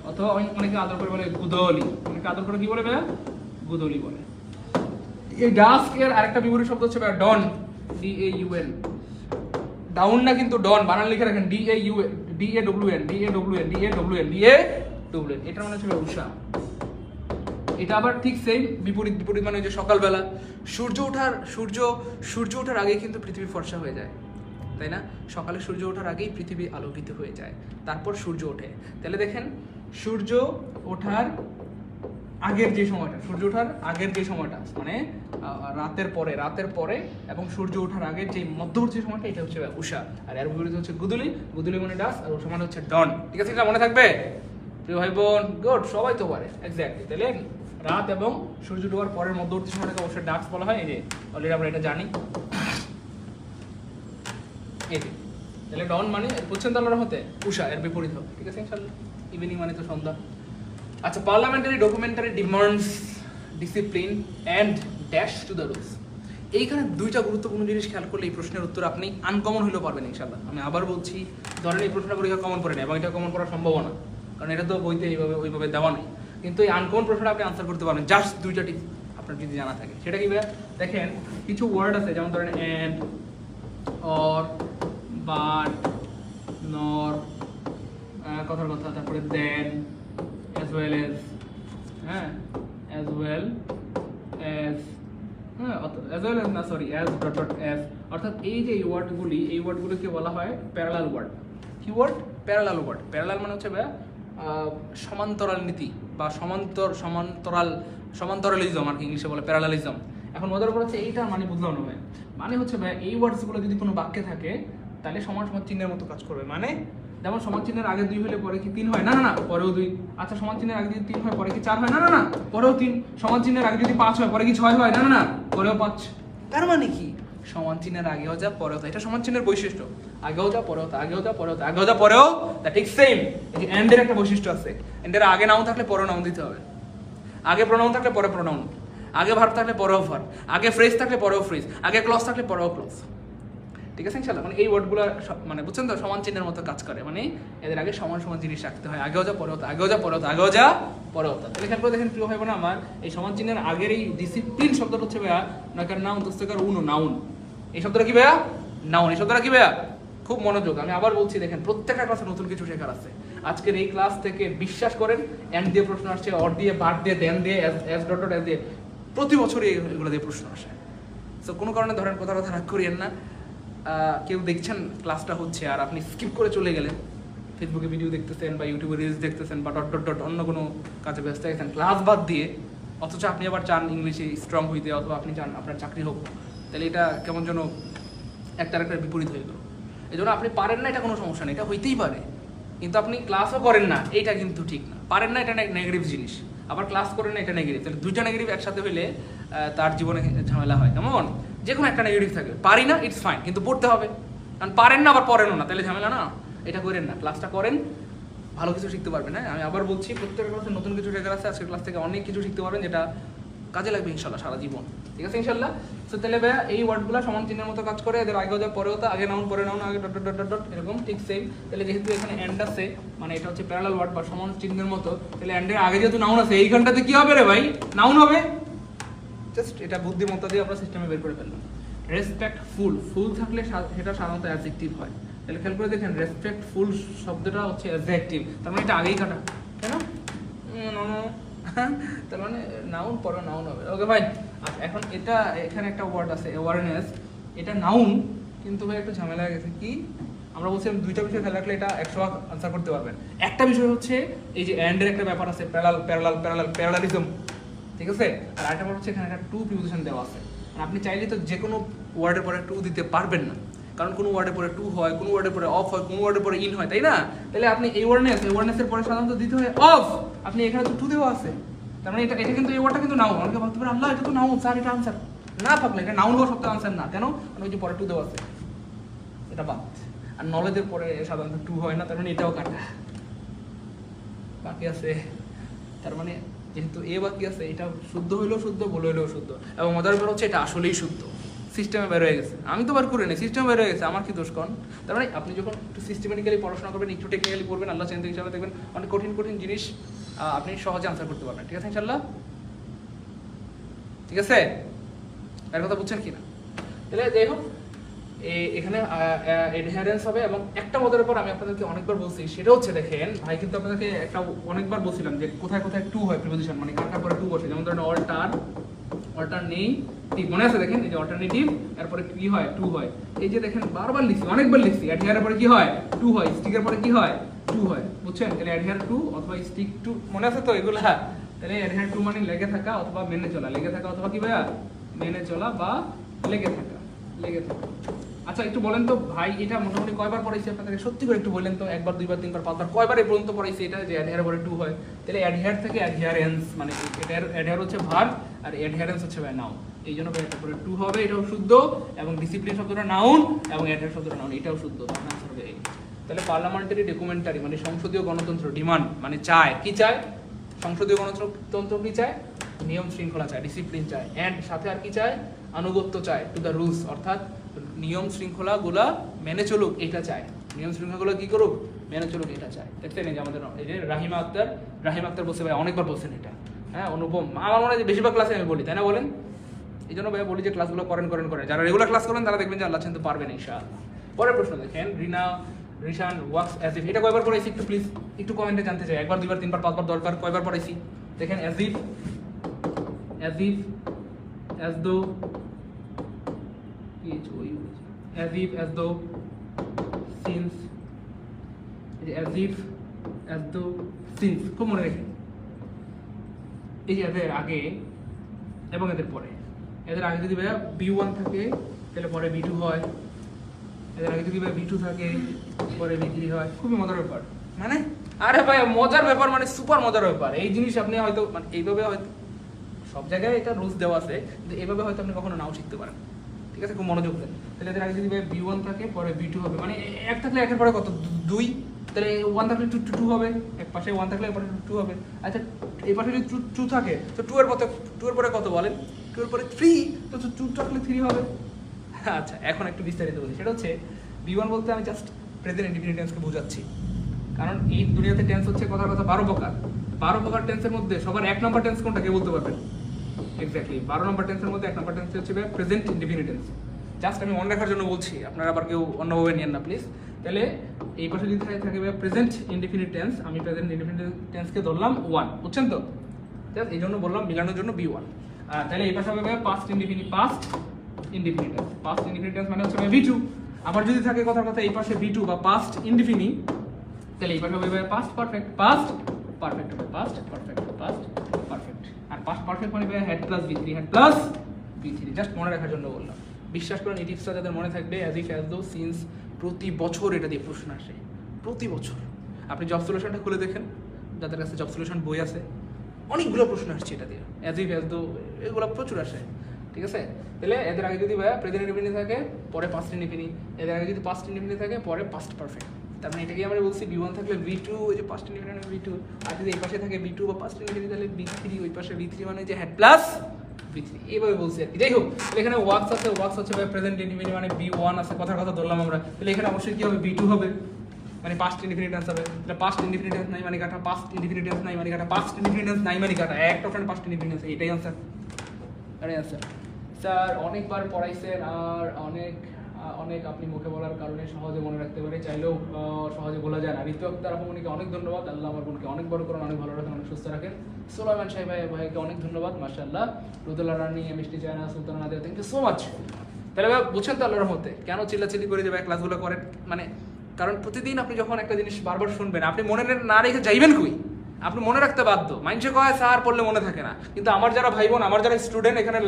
অথবা অনেকে আদর করে বলে গুদলি। অনেকে আদর করে কি বলে ভাইয়া? গুদলি বলে। এই ডাস্ক এর আরেকটা বিপরীত শব্দ হচ্ছে ভাইয়া ডন, DAUN। ডাউন না কিন্তু ডন, বানান লিখে রাখেন, DAWN। এটার মানে হচ্ছে উষা। এটা আবার ঠিক সেম বিপরীত মানে যে সকালবেলা সূর্য ওঠার আগেই কিন্তু পৃথিবী ফর্সা হয়ে যায়, তাই না? সকালে সূর্য ওঠার আগেই পৃথিবী আলোকিত হয়ে যায়, তারপর সূর্য ওঠে। তাহলে দেখেন সূর্য ওঠার আগের যে সময়টা, মানে রাতের পরে এবং সূর্য ওঠার আগের যে মধ্যবর্তী সময়টা, এটা হচ্ছে উষা। আর এর বিপরীত হচ্ছে গুদলি মানে ডাস্ক, আর উষা মানে হচ্ছে ডন। ঠিক আছে, এটা মনে থাকবে প্রিয় ভাই বোন? গুড, সবাই তো পারে এক্স্যাক্টলি। তাহলে রাত এবং সূর্য ডোবার পরের মধ্যবর্তী সময়টাকে অবশ্যই ডাস্ক বলা হয়। এই যে অলরেডি আমরা এটা জানি। এই যে তাহলে ডন মানে বুঝছেন তো আল্লাহর রহমতে উষা, এর বিপরীত হবে। ঠিক আছে ইনশাআল্লাহ। ইভিনিং মানে তো সন্ধ্যা। আচ্ছা, parliamentary documentary demands discipline and dash to the rules. এইখানে দুইটা গুরুত্বপূর্ণ জিনিস খেয়াল করলে এই প্রশ্নের উত্তর আপনি আনকমন হলেও পারবেন ইনশাআল্লাহ। আমি আবার বলছি, ধরেন এই প্রশ্নটা পরীক্ষা কমন পড়ে না, এবং এটা কমন পড়ার সম্ভাবনা, কারণ এটা তো বইতে ওইভাবে দেওয়া নেই। কিন্তু এই আনকমন প্রশ্নটা আপনি আনসার করতে পারবেন জাস্ট দুইটা টিপ আপনার যদি জানা থাকে। সেটা কি ভাইয়া? দেখেন কিছু ওয়ার্ড আছে, যেমন ধরেন অ্যান্ড, অর, বাট, নর, কথার কথা, তারপরে দেন, as well as, হ্যাঁ, as well as অর্থাৎ এই যে ওয়ার্ডগুলিকে বলা হয় প্যারালাল ওয়ার্ড। কি ওয়ার্ড? Parallel word. প্যারালাল মানে হচ্ছে ভাইয়া সমান্তরাল নীতি বা সমান্তরালিজম আর কি ইংলিশে বলে প্যারালালিজম। এখন মজার ব্যাপার হচ্ছে এইটা মানে বুঝলাম না ভাই, মানে হচ্ছে ভাই এই ওয়ার্ডসগুলো যদি কোনো বাক্যে থাকে তাহলে সমান সমান চিহ্নের মতো কাজ করবে। মানে যেমন সমান চিহ্নের আগে 2 হলে পরে কি 3 হয়? না না না, পরেও 2। আচ্ছা সমান চিহ্নের আগে যদি 3 হয় পরে কি 4 হয়? না না না, পরেও 3। সমান চিহ্নের আগে যদি 5 হয় পরে কি 6 হয়? না না না, পরেও 5। তার মানে কি সমান চিহ্নের আগেও যা পরেও তা, এটা সমান চিহ্নের বৈশিষ্ট্য। আগেও যা পরেও তা, আগেও যা পরেও তা, আগেও যা পরেও তা, ঠিক সেম। এই যে এন্ড এর একটা বৈশিষ্ট্য আছে, এন্ডের আগে নাউন থাকলে পরে নাউন দিতে হবে, আগে প্রোনাউন থাকলে পরে প্রোনাউন, আগে ভার্ব থাকলে পরেও ভার্ব, আগে ফ্রেজ থাকলে পরেও ফ্রেজ, আগে ক্লজ থাকলে পরেও ক্লজ। ঠিক আছে ইনশাআল্লাহ? মানে এই ওয়ার্ডগুলো মানে বুঝছেন তো, সমান চিহ্নের মতো কাজ করে। মানে এদের আগে সমান সমান জিনিস রাখতে হয়, আগেও যা পরেও তা, আগেও যা পরেও তা, আগেও যা পরেও তা। তাহলে খেয়াল করে দেখেন প্রিয় ভাই বোন আমার, এই সমান চিহ্নের আগের এই ডিসিপ্লিন শব্দটা হচ্ছে ভাইয়া নাকার নাউন দস্তকার উনো নাউন। এই শব্দটা কি ভাইয়া? নাউন। এই শব্দটা কি ভাইয়া? খুব মনোযোগ, আমি আবার বলছি দেখেন প্রত্যেকটা ক্লাসে নতুন কিছু শেখার আছে। আজকের এই ক্লাস থেকে বিশ্বাস করেন এন্ড দিয়ে প্রশ্ন আসছে, অর দিয়ে, বার দিয়ে, দেন দিয়ে, এস ডট ডট এস দিয়ে, প্রতি বছরই এগুলো দিয়ে প্রশ্ন আসে। সো কোনো কারণে ধরেন কথা রাগ করিয়েন না। কেউ দেখছেন ক্লাসটা হচ্ছে আর আপনি স্কিপ করে চলে গেলেন, ফেসবুকে ভিডিও দেখতেছেন বা ইউটিউবে রিলস দেখতেছেন বা ডট ডট ডট অন্য কোনো কাজে ব্যস্ত গেছেন ক্লাস বাদ দিয়ে, অথচ আপনি আবার চান ইংলিশে স্ট্রং হইতে অথবা আপনি চান আপনার চাকরি হোক, তাহলে এটা কেমন যেন একটার একটা বিপরীত হয়ে গেল। এই জন্য আপনি পারেন না এটা কোনো সমস্যা নেই, এটা হইতেই পারে, কিন্তু আপনি ক্লাসও করেন না এইটা কিন্তু ঠিক না। পারেন না এটা নেগেটিভ জিনিস, আবার ক্লাস করেন না এটা নেগেটিভ। তাহলে দুইটা নেগেটিভ একসাথে হইলে তার জীবনে ঝামেলা হয়। কেমন? যে কোনো একটা নেগেটিভ থাকে, পারি না ইটস ফাইন, কিন্তু পড়তে হবে। কারণ পারেন না আবার পড়েনও না, তাহলে ঝামেলা না। এটা করেন না, ক্লাসটা করেন, ভালো কিছু শিখতে পারবেন। হ্যাঁ আমি আবার বলছি প্রত্যেকের ক্লাসে নতুন কিছু শেখার আছে। আজকের ক্লাস থেকে অনেক কিছু শিখতে পারবেন যেটা কাজে লাগবে ইনশাল্লাহ সারা জীবন। ঠিক আছে ইনশাল্লাহ? তো তাহলে ভাইয়া এই ওয়ার্ডগুলো সমান চিহ্নের মতো কাজ করে, এদের আগেও যা পরেও তা, আগে নাউন পরে নাউন, আগে ডট ডট ডট ডট এরকম ঠিক সেম। তাহলে যেহেতু এখানে এন্ড আছে মানে এটা হচ্ছে প্যারালাল ওয়ার্ড বা সমান চিহ্নের মতো, তাহলে এন্ডের আগে যেহেতু নাউন আছে এইখানটাতে কি হবে রে ভাই? নাউন হবে। জাস্ট এটা বুদ্ধিমত্তা দিয়ে আমরা সিস্টেমে বের করে ফেললাম। রেসপেক্টফুল, ফুল থাকলে সেটা সাধারণত অ্যাডজেক্টিভ হয়। তাহলে খেয়াল করে দেখেন রেসপেক্টফুল শব্দটা হচ্ছে অ্যাডজেক্টিভ, তার মানে এটা আগেই কাটা, তাই না? তার মানে নাউন পরে নাউন হবে। ওকে ভাই, আচ্ছা এখন এটা এখানে একটা ওয়ার্ড আছে অ্যাওয়ারনেস, এটা নাউন, কিন্তু ভাই একটু ঝামেলা হয়ে গেছে। কি আমরা বলছিলাম দুইটা বিষয় খেয়াল রাখলে এটা 100 আনসার করতে পারবেন। একটা বিষয় হচ্ছে এই যে এন্ডের একটা ব্যাপার আছে, প্যারালালিজম, ঠিক আছে? আর আরেকটা ব্যাপার হচ্ছে এখানে একটা টু প্রিপোজিশন দেওয়া আছে। আপনি চাইলে তো যে কোনো ওয়ার্ডের পরে টু দিতে পারবেন না, কারণ কোনো ওয়ার্ডের পরে টু হয়, কোনো ওয়ার্ডের পরে অফ হয়, কোনো ওয়ার্ডের পরে ইন হয়, তাই না? তাহলে আপনি অ্যাওয়ারনেসের পরে সাধারণত দিতে হয় অফ, আপনি এখানে তো টু দেওয়া আছে, তার মানে এটা কিন্তু এই ওয়ার্ডটা কিন্তু নাউন। অনেকে ভাবতে পারে আল্লাহ এটা তো নাউন স্যার, এটা আনসার না থাকলে এটা নাউন হওয়ার সত্ত্বেও আনসার না কেন? কারণ ওই যে পরে টু দেওয়া আছে, এটা বাদ। আর নলেজের পরে সাধারণত টু হয় না, তার মানে এটাও কাটা বাকি আছে। তার মানে যেহেতু এ বাকি আছে, এটা শুদ্ধ হইলেও শুদ্ধ, ভুল হইলেও শুদ্ধ। এবং মজার ব্যাপার হচ্ছে এটা আসলেই শুদ্ধ, সিস্টেমে বের হয়ে গেছে। আমি তো বার করে নিই, সিস্টেমে বের হয়ে গেছে, আমার কি দোষ কন? তার মানে আপনি যখন একটু সিস্টেমেটিক্যালি পড়াশোনা করবেন, একটু টেকনিক্যালি পড়বেন, আল্লাহ চিন্তা হিসাবে দেখবেন অনেক কঠিন কঠিন জিনিস আপনি সহজে আনসার করতে পারবেন। ঠিক আছে ইনশাল্লাহ? ঠিক আছে, এর কথা বুঝছেন কিনা? তাহলে যাই হোক, এখানে এডহারেন্স হবে। এবং একটা মজার ব্যাপার আমি আপনাদেরকে অনেকবার বলছি, সেটা হচ্ছে দেখেন ভাই, কিন্তু আপনাদেরকে একটা অনেকবার বলছিলাম যে কোথায় কোথায় টু হয় প্রিপোজিশন, মানে কার পরে টু বসে। যেমন ধরেন অল্টারনেটিভ, মনে আছে? দেখেন এই যে অল্টারনেটিভ, এরপরে কি হয়? টু হয়। এই যে দেখেন বারবার লিখছি, অনেকবার লিখছি, অ্যাডহিয়ারের পরে কি হয়? টু হয়। স্টিকের পরে কি হয়? টু হয়। বুঝছেন? তাহলে অ্যাডহিয়ার টু অথবা স্টিক টু, মনে আছে তো এগুলো? হ্যাঁ, তাহলে অ্যাডহিয়ার টু মানে লেগে থাকা অথবা মেনে চলা, লেগে থাকা অথবা কি ভাইয়া? মেনে চলা বা লেগে থাকা, লেগে থাকা। আচ্ছা একটু বলেন তো ভাই, এটা মোটামুটি কয়বার পড়াইছি আপনাদেরকে? সত্যি করে একটু বলেন তো, একবার, দুইবার, তিনবার, পাঁচবার, কয়বার এই পর্যন্ত পড়াইছি এটা যে অ্যাডহিয়ার পরে টু হয়? তাহলে অ্যাডহিয়ার থেকে অ্যাডহিয়ারেন্স, মানে অ্যাডহিয়ার হচ্ছে ভার্ব আর অ্যাডহিয়ারেন্স হচ্ছে ভাই নাউন। এই জন্য ভাই এটা পরে টু হবে, এটাও শুদ্ধ। এবং ডিসিপ্লিন শব্দটা নাউন এবং অ্যাডহিয়ার শব্দটা নাউন, এটাও শুদ্ধ। তার আনসার হবে এই। তাহলে পার্লামেন্টারি ডকুমেন্টারি মানে সংসদীয় গণতন্ত্র, ডিমান্ড মানে চায়, কি চায়? সংসদীয় গণতন্ত্র কি চায়? নিয়ম শৃঙ্খলা চায়, ডিসিপ্লিন চায়। অ্যান্ড সাথে আর কি চায়? আনুগত্য চায় টু দ্য রুলস, অর্থাৎ নিয়ম শৃঙ্খলাগুলা মেনে চলুক এটা চায়। নিয়ম শৃঙ্খলাগুলো কি করুক? মেনে চলুক এটা চায়। দেখছেন এই যে আমাদের এই যে রাহিমা আক্তার বলছে, ভাই অনেকবার বলছেন এটা। হ্যাঁ অনুপম, আমার মনে হয় বেশিরভাগ ক্লাসে আমি বলি, তাই না বলেন? এই জন্য ভাই বলি যে ক্লাসগুলো করেন। যারা রেগুলার ক্লাস করেন তারা দেখবেন যে আল্লাহ কিন্তু পারবেন ইনশাআল্লাহ। পরের প্রশ্ন দেখেন, রিশান ওয়ার্কস অ্যাজ ইফ, এটা কয়বার পড়াইছি একটু প্লিজ একটু কমেন্টে জানতে চাই। একবার, দুইবার, তিনবার, পাঁচবার, 10 বার, কয়বার পড়াইছি? দেখেন as if, as though, as if, as though, since, as if, as though since, খুব মনে রেখে এই যে এদের আগে এবং এদের পরে, এদের আগে যদি ভাইয়া B1 থাকে তাহলে পরে B2 হয়, এদের আগে যদি ভাই B2 থাকে পরে B3 হয়। খুবই মজার ব্যাপার, মানে আরে ভাই মজার ব্যাপার, মানে সুপার মজার ব্যাপার। এই জিনিস আপনি হয়তো মানে এইভাবে হয়তো সব জায়গায় এটা রুলস দেওয়া আছে, কিন্তু এইভাবে হয়তো আপনি কখনো নাও শিখতে পারেন। ঠিক আছে, খুব মনোযোগ দেন। তাহলে এদের আগে যদি ভাই B1 থাকে পরে B2 হবে, মানে এক থাকলে একের পরে কত 2, তাহলে 1 থাকলে 2 হবে, এক পাশে 1 থাকলে এক পাশে 2 হবে। আচ্ছা এই পাশে যদি 2 থাকে তো 2 এর পরে কত বলেন? 2 এর পরে 3, তো 2 থাকলে 3 হবে। আচ্ছা এখন একটু বিস্তারিত বলি, সেটা হচ্ছে B1 বলতে আমি জাস্ট প্রেজেন্ট ইনডিফিনিট টেন্সকে বোঝাচ্ছি, কারণ এই দুনিয়াতে টেন্স হচ্ছে কথার কথা 12 প্রকার। 12 প্রকার টেন্সের মধ্যে সবার 1 নম্বর টেন্স কোনটা কে বলতে পারবেন? এক্স্যাক্টলি 12 নম্বর টেন্সের মধ্যে 1 নম্বর টেন্স হচ্ছে প্রেজেন্ট ইনডিফিনিট টেন্স। জাস্ট আমি মনে রাখার জন্য বলছি, আপনারা আবার কেউ অন্যভাবে নিয়েন না প্লিজ। তাহলে এই পাশে যদি থাকে প্রেজেন্ট ইনডিফিনিট টেন্স, আমি প্রেজেন্ট ইনডিফিনিট টেন্সকে ধরলাম 1, বুঝছেন তো? জাস্ট এই জন্য বললাম মিলানোর জন্য B1। আর তাহলে এই পাশে হবে past indefinite tense. Past indefinite tense মানে হচ্ছে B2। আবার যদি থাকে কথার কথা এই পাশে B2 বা পাস্ট ইনডিফিনিট, তাহলে এই পাশে হবে পাস্ট পারফেক্ট। পাস্ট পারফেক্ট হবে পাস্ট পারফেক্ট, পাস্ট পারফেক্ট। আর পাস্ট পারফেক্ট মানে হেড প্লাস B3। জাস্ট মনে রাখার জন্য বললাম। বিশ্বাস করেন এই টিপসটা যাদের মনে থাকবে, as if as though since প্রতি বছর এটা দিয়ে প্রশ্ন আসে, প্রতি বছর। আপনি জব সলিউশনটা খুলে দেখেন, যাদের কাছে জব সলিউশন বই আছে, অনেকগুলো প্রশ্ন আসছে এটা দিয়ে, অ্যাজ ইফ অ্যাজ দো এগুলো প্রচুর আসে। ঠিক আছে, তাহলে এদের আগে যদি ভাইয়া প্রেজেন্ট ইনডিফিনিট থাকে পরে পাস্ট ইনডিফিনিট, এদের আগে যদি পাস্ট ইনডিফিনিট থাকে পরে পাস্ট পারফেক্ট। তার মানে এটাকে আমরা বলছি B1 থাকলে B2, ওই যে পাস্ট ইনডিফিনিট B2। আর যদি এই পাশে থাকে B2 বা পাস্ট ইনডিফিনিট তাহলে B3, ওই পাশে B3 মানে যে হেড প্লাস B3, এইভাবে বলছি আর কি। যাই হোক, এখানে ওয়ার্কস আছে, ওয়ার্কস হচ্ছে ভাই প্রেজেন্ট ইনডিফিনিট মানে B1 আছে, কথার কথা ধরলাম আমরা। তাহলে এখানে অবশ্যই কি হবে? B2 হবে, মানে পাস্ট ইনডিফিনিট টেন্স হবে। তাহলে পাস্ট ইনডিফিনিট টেন্স নাই মানে কাটা, পাস্ট ইনডিফিনিট টেন্স নাই মানে কাটা, পাস্ট ইনডিফিনিট টেন্স নাই মানে কাটা, একটা অপশন পাস্ট ইনডিফিনিট টেন্স। এটাই आंसर, আরে आंसर। স্যার অনেকবার পড়াইছেন আর অনেক আপনি মুখে বলার কারণে সহজে মনে রাখতে পারে, চাইলেও সহজে বলা যায় না। ঋতুক তার আপনকে অনেক ধন্যবাদ। আল্লাহ আমার বোনকে অনেক বড় করুন, অনেক ভালো রাখেন, অনেক সুস্থ রাখেন। সুলাইমান সাহেব ভাইকে অনেক ধন্যবাদ, মাশাআল্লাহ। Rudullah Rani, Mishti China, Sultana Nadia, thank you so much. তাহলে ভাই বুঝছেন তো আল্লাহর রহমতে কেন চিল্লাচিল্লি করে যে ভাই ক্লাসগুলো করেন, মানে কারণ প্রতিদিন আপনি যখন একটা জিনিস বারবার শুনবেন, আপনি মনে না রেখে যাইবেন কই? আপনি মনে রাখতে বাধ্য। মাইন্ডসে কয় স্যার পড়লে মনে থাকে না, কিন্তু আমার যারা ভাই বোন, আমার যারা স্টুডেন্ট এখানে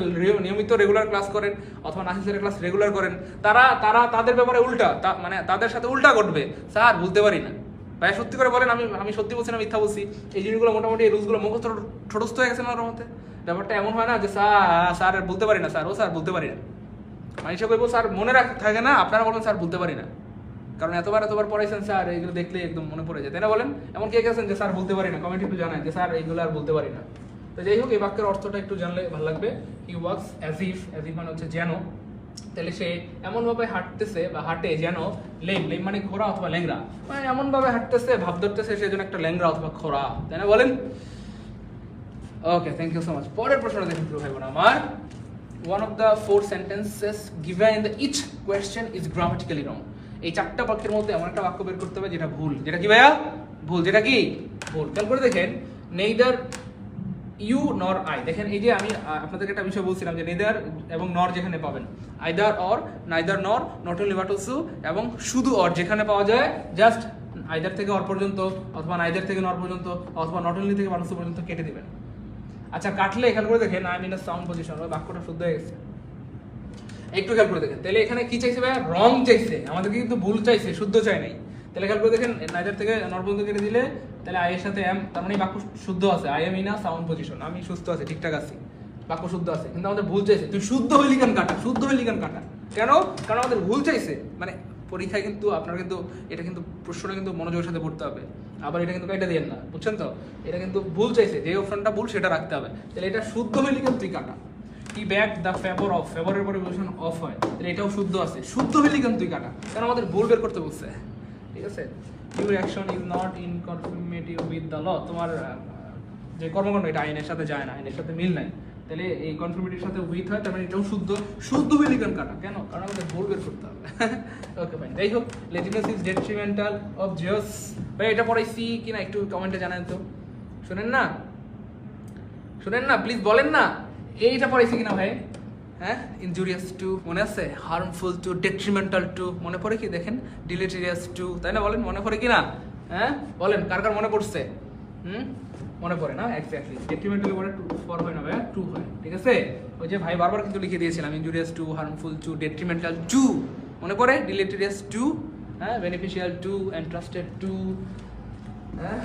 নিয়মিত রেগুলার ক্লাস করেন অথবা নাহিদ স্যারের ক্লাস রেগুলার করেন, তাদের ব্যাপারে উল্টা, মানে তাদের সাথে উল্টা ঘটবে। স্যার বলতে পারি না ভাই, সত্যি করে বলেন, আমি সত্যি বলছি না মিথ্যা বলছি? এই জিনিসগুলো মোটামুটি এই রুলসগুলো মুখস্থ ঠোঁটস্থ হয়ে গেছে আমার মতে। ব্যাপারটা এমন হয় না যে স্যার বলতে পারি না, স্যার বলতে পারি না। মানুষ বলবো স্যার মনে থাকে না, আপনারা বলবেন স্যার বলতে পারি না, কারণ এতবার পড়াইছেন স্যার, এইগুলো দেখলে একদম মনে পড়ে যায়, তাই না? বলেন এমন কে গেছেন যে স্যার বলতে পারি না? কমেন্ট একটু জানায় যে স্যার এইগুলো আর বলতে পারি না। তো যাই হোক, এই বাক্যের অর্থটা একটু জানলে ভালো লাগবে। হি ওয়ার্কস অ্যাজ ইফ মানে হচ্ছে যেন, তাহলে সে এমনভাবে হাঁটতেছে বা হাঁটে যেন লেম মানে খোরা অথবা ল্যাংরা, মানে এমনভাবে হাঁটতেছে, ভাব ধরতেছে সে যেন একটা ল্যাংরা অথবা খোরা, তাই না? বলেন। ওকে, থ্যাংক ইউ সো মাচ। পরের প্রশ্নটা দেখুন প্রিয় ভাই বোন আমার। One of the 4 sentences given in each question is grammatically wrong. এই 4টা বাক্যের মধ্যে এমন একটা বাক্য বের করতে হবে যেটা ভুল। যেটা কি ভাইয়া? ভুল। যেটা কি ভুল? খেয়াল করে দেখেন, neither you nor I। দেখেন এই যে আমি আপনাদেরকে একটা বিষয় বলছিলাম যে neither এবং nor যেখানে পাবেন, either or, neither nor, not only but also, এবং শুধু or যেখানে পাওয়া যায় জাস্ট either থেকে or পর্যন্ত অথবা neither থেকে nor পর্যন্ত অথবা not only থেকে but also পর্যন্ত কেটে দিবেন। আচ্ছা কাটলে খেয়াল করে দেখেন আই মিন সাউন্ড পজিশন, বাক্যটা শুদ্ধ হয়ে গেছে। একটু খেয়াল করে দেখেন, তাহলে এখানে কি চাইছে ভাই? রং চাইছে, আমাদেরকে কিন্তু ভুল চাইছে, শুদ্ধ চাই নাই। তাহলে খেয়াল করে দেখেন, নাইদার থেকে নর পর্যন্ত কেটে দিলে তাহলে আই এর সাথে এম, তার মানে বাক্য শুদ্ধ আছে। I am in a sound position, আমি সুস্থ আছি, ঠিকঠাক আছি, বাক্য শুদ্ধ আছে। কিন্তু আমাদের ভুল চাইছে, তুই শুদ্ধ হইলি কেন কাটা, শুদ্ধ হইলি কেন কাটা, কেন? কারণ আমাদের ভুল চাইছে। মানে পরীক্ষায় কিন্তু আপনার কিন্তু এটা কিন্তু প্রশ্নটা কিন্তু মনোযোগের সাথে পড়তে হবে, আবার এটা কিন্তু কাটা দিয়েন না, বুঝছেন তো? এটা কিন্তু ভুল চাইছে, যে অপশনটা ভুল সেটা রাখতে হবে। তাহলে এটা শুদ্ধ হইলি কেন তুই কাটা। হি ব্যাক দ্য ফেভার অফ, ফেভারের পরে পজিশন অফ হয়, তাহলে এটাও শুদ্ধ আছে, শুদ্ধ হইলি কেন তুই কাটা, কারণ আমাদের ভুল বের করতে বলছে। ঠিক আছে, your action is not in conformative with the law, তোমার যে কর্মকাণ্ড এটা আইনের সাথে যায় না, আইনের সাথে মিল নাই। তাহলে এই কনফর্মেটির সাথে উইথ হয়, তার মানে এটাও শুদ্ধ, শুদ্ধ হইলি কেন কাটা, কেন? কারণ আমাদের ভুল বের করতে হবে। Okay fine. যাই হোক, লেজিনেস ইজ ডেট্রিমেন্টাল অফ জিওস। ভাই এটা পড়াইছি কিনা একটু কমেন্টে জানান তো। শুনেন না প্লিজ বলেন না, এইটা পড়াইছি কিনা ভাই? হ্যাঁ, ইনজুরিয়াস টু মনে আছে, হার্মফুল টু, ডেট্রিমেন্টাল টু মনে পড়ে কি? দেখেন, ডিলেটেরিয়াস টু, তাই না? বলেন মনে পড়ে কিনা? হ্যাঁ বলেন কার কার মনে পড়ছে? মনে পড়ে না? এক্স্যাক্টলি ডেট্রিমেন্টাল পরে টু ফর হয় না ভাইয়া, টু হয়। ঠিক আছে, ওই যে ভাই বারবার কিন্তু লিখে দিয়েছিলাম injurious two, harmful to, detrimental two, মনে পড়ে? ডিলেটেরিয়াস টু, হ্যাঁ, বেনিফিশিয়াল টু, এন্ট্রাস্টেড টু, হ্যাঁ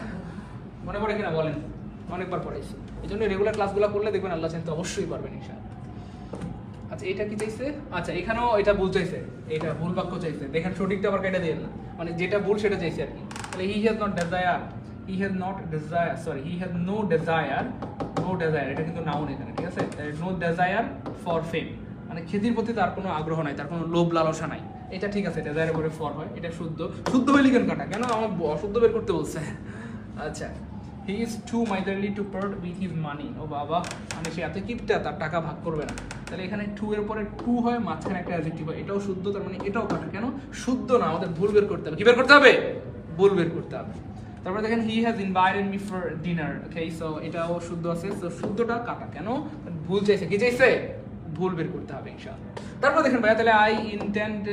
মনে পড়ে কিনা বলেন? অনেকবার পড়াইছি, এই জন্য রেগুলার ক্লাসগুলো করলে দেখবেন আল্লাহ চাইতে অবশ্যই পারবেন ইনশাআল্লাহ। আচ্ছা এটা কি চাইছে? আচ্ছা এখানেও এটা ভুল চাইছে, এটা ভুল বাক্য চাইছে, দেখেন সঠিকটা আবার কেটে দিয়ে না, মানে যেটা ভুল সেটা চাইছে আর কি। তাহলে he has not desire, he has not desire, sorry he has no desire, no desire এটা কিন্তু নাউন এখানে, ঠিক আছে? নো ডেজায়ার ফর ফেম, মানে খ্যাতির প্রতি তার কোনো আগ্রহ নাই, তার কোনো লোভ লালসা নাই, এটা ঠিক আছে। ডেজায়ারের পরে ফর হয়, এটা শুদ্ধ। শুদ্ধ হয়ে লিখেন কাটা, কেন আমার অশুদ্ধ বের করতে বলছে? আচ্ছা he is too miserly to part with his money, ও বাবা, মানে সে এত কিপটা, তার টাকা ভাগ করবে না। তাহলে এখানে টু এর পরে টু হয়, মাঝখানে একটা অ্যাডজেক্টিভ হয়, এটাও শুদ্ধ, তার মানে এটাও কাটা। কেন শুদ্ধ না? আমাদের ভুল বের করতে হবে। কি বের করতে হবে? ভুল বের করতে হবে। তারপরে দেখেন he has invited me for dinner, okay, so এটাও শুদ্ধ আছে, সো শুদ্ধটা কাটা। কেন? ভুল চাইছে, কি চাইছে? ভুল বের করতে হবে ইনশাআল্লাহ। তারপর দেখেন ভাইয়া, তাহলে আই ইন্টেন্ড,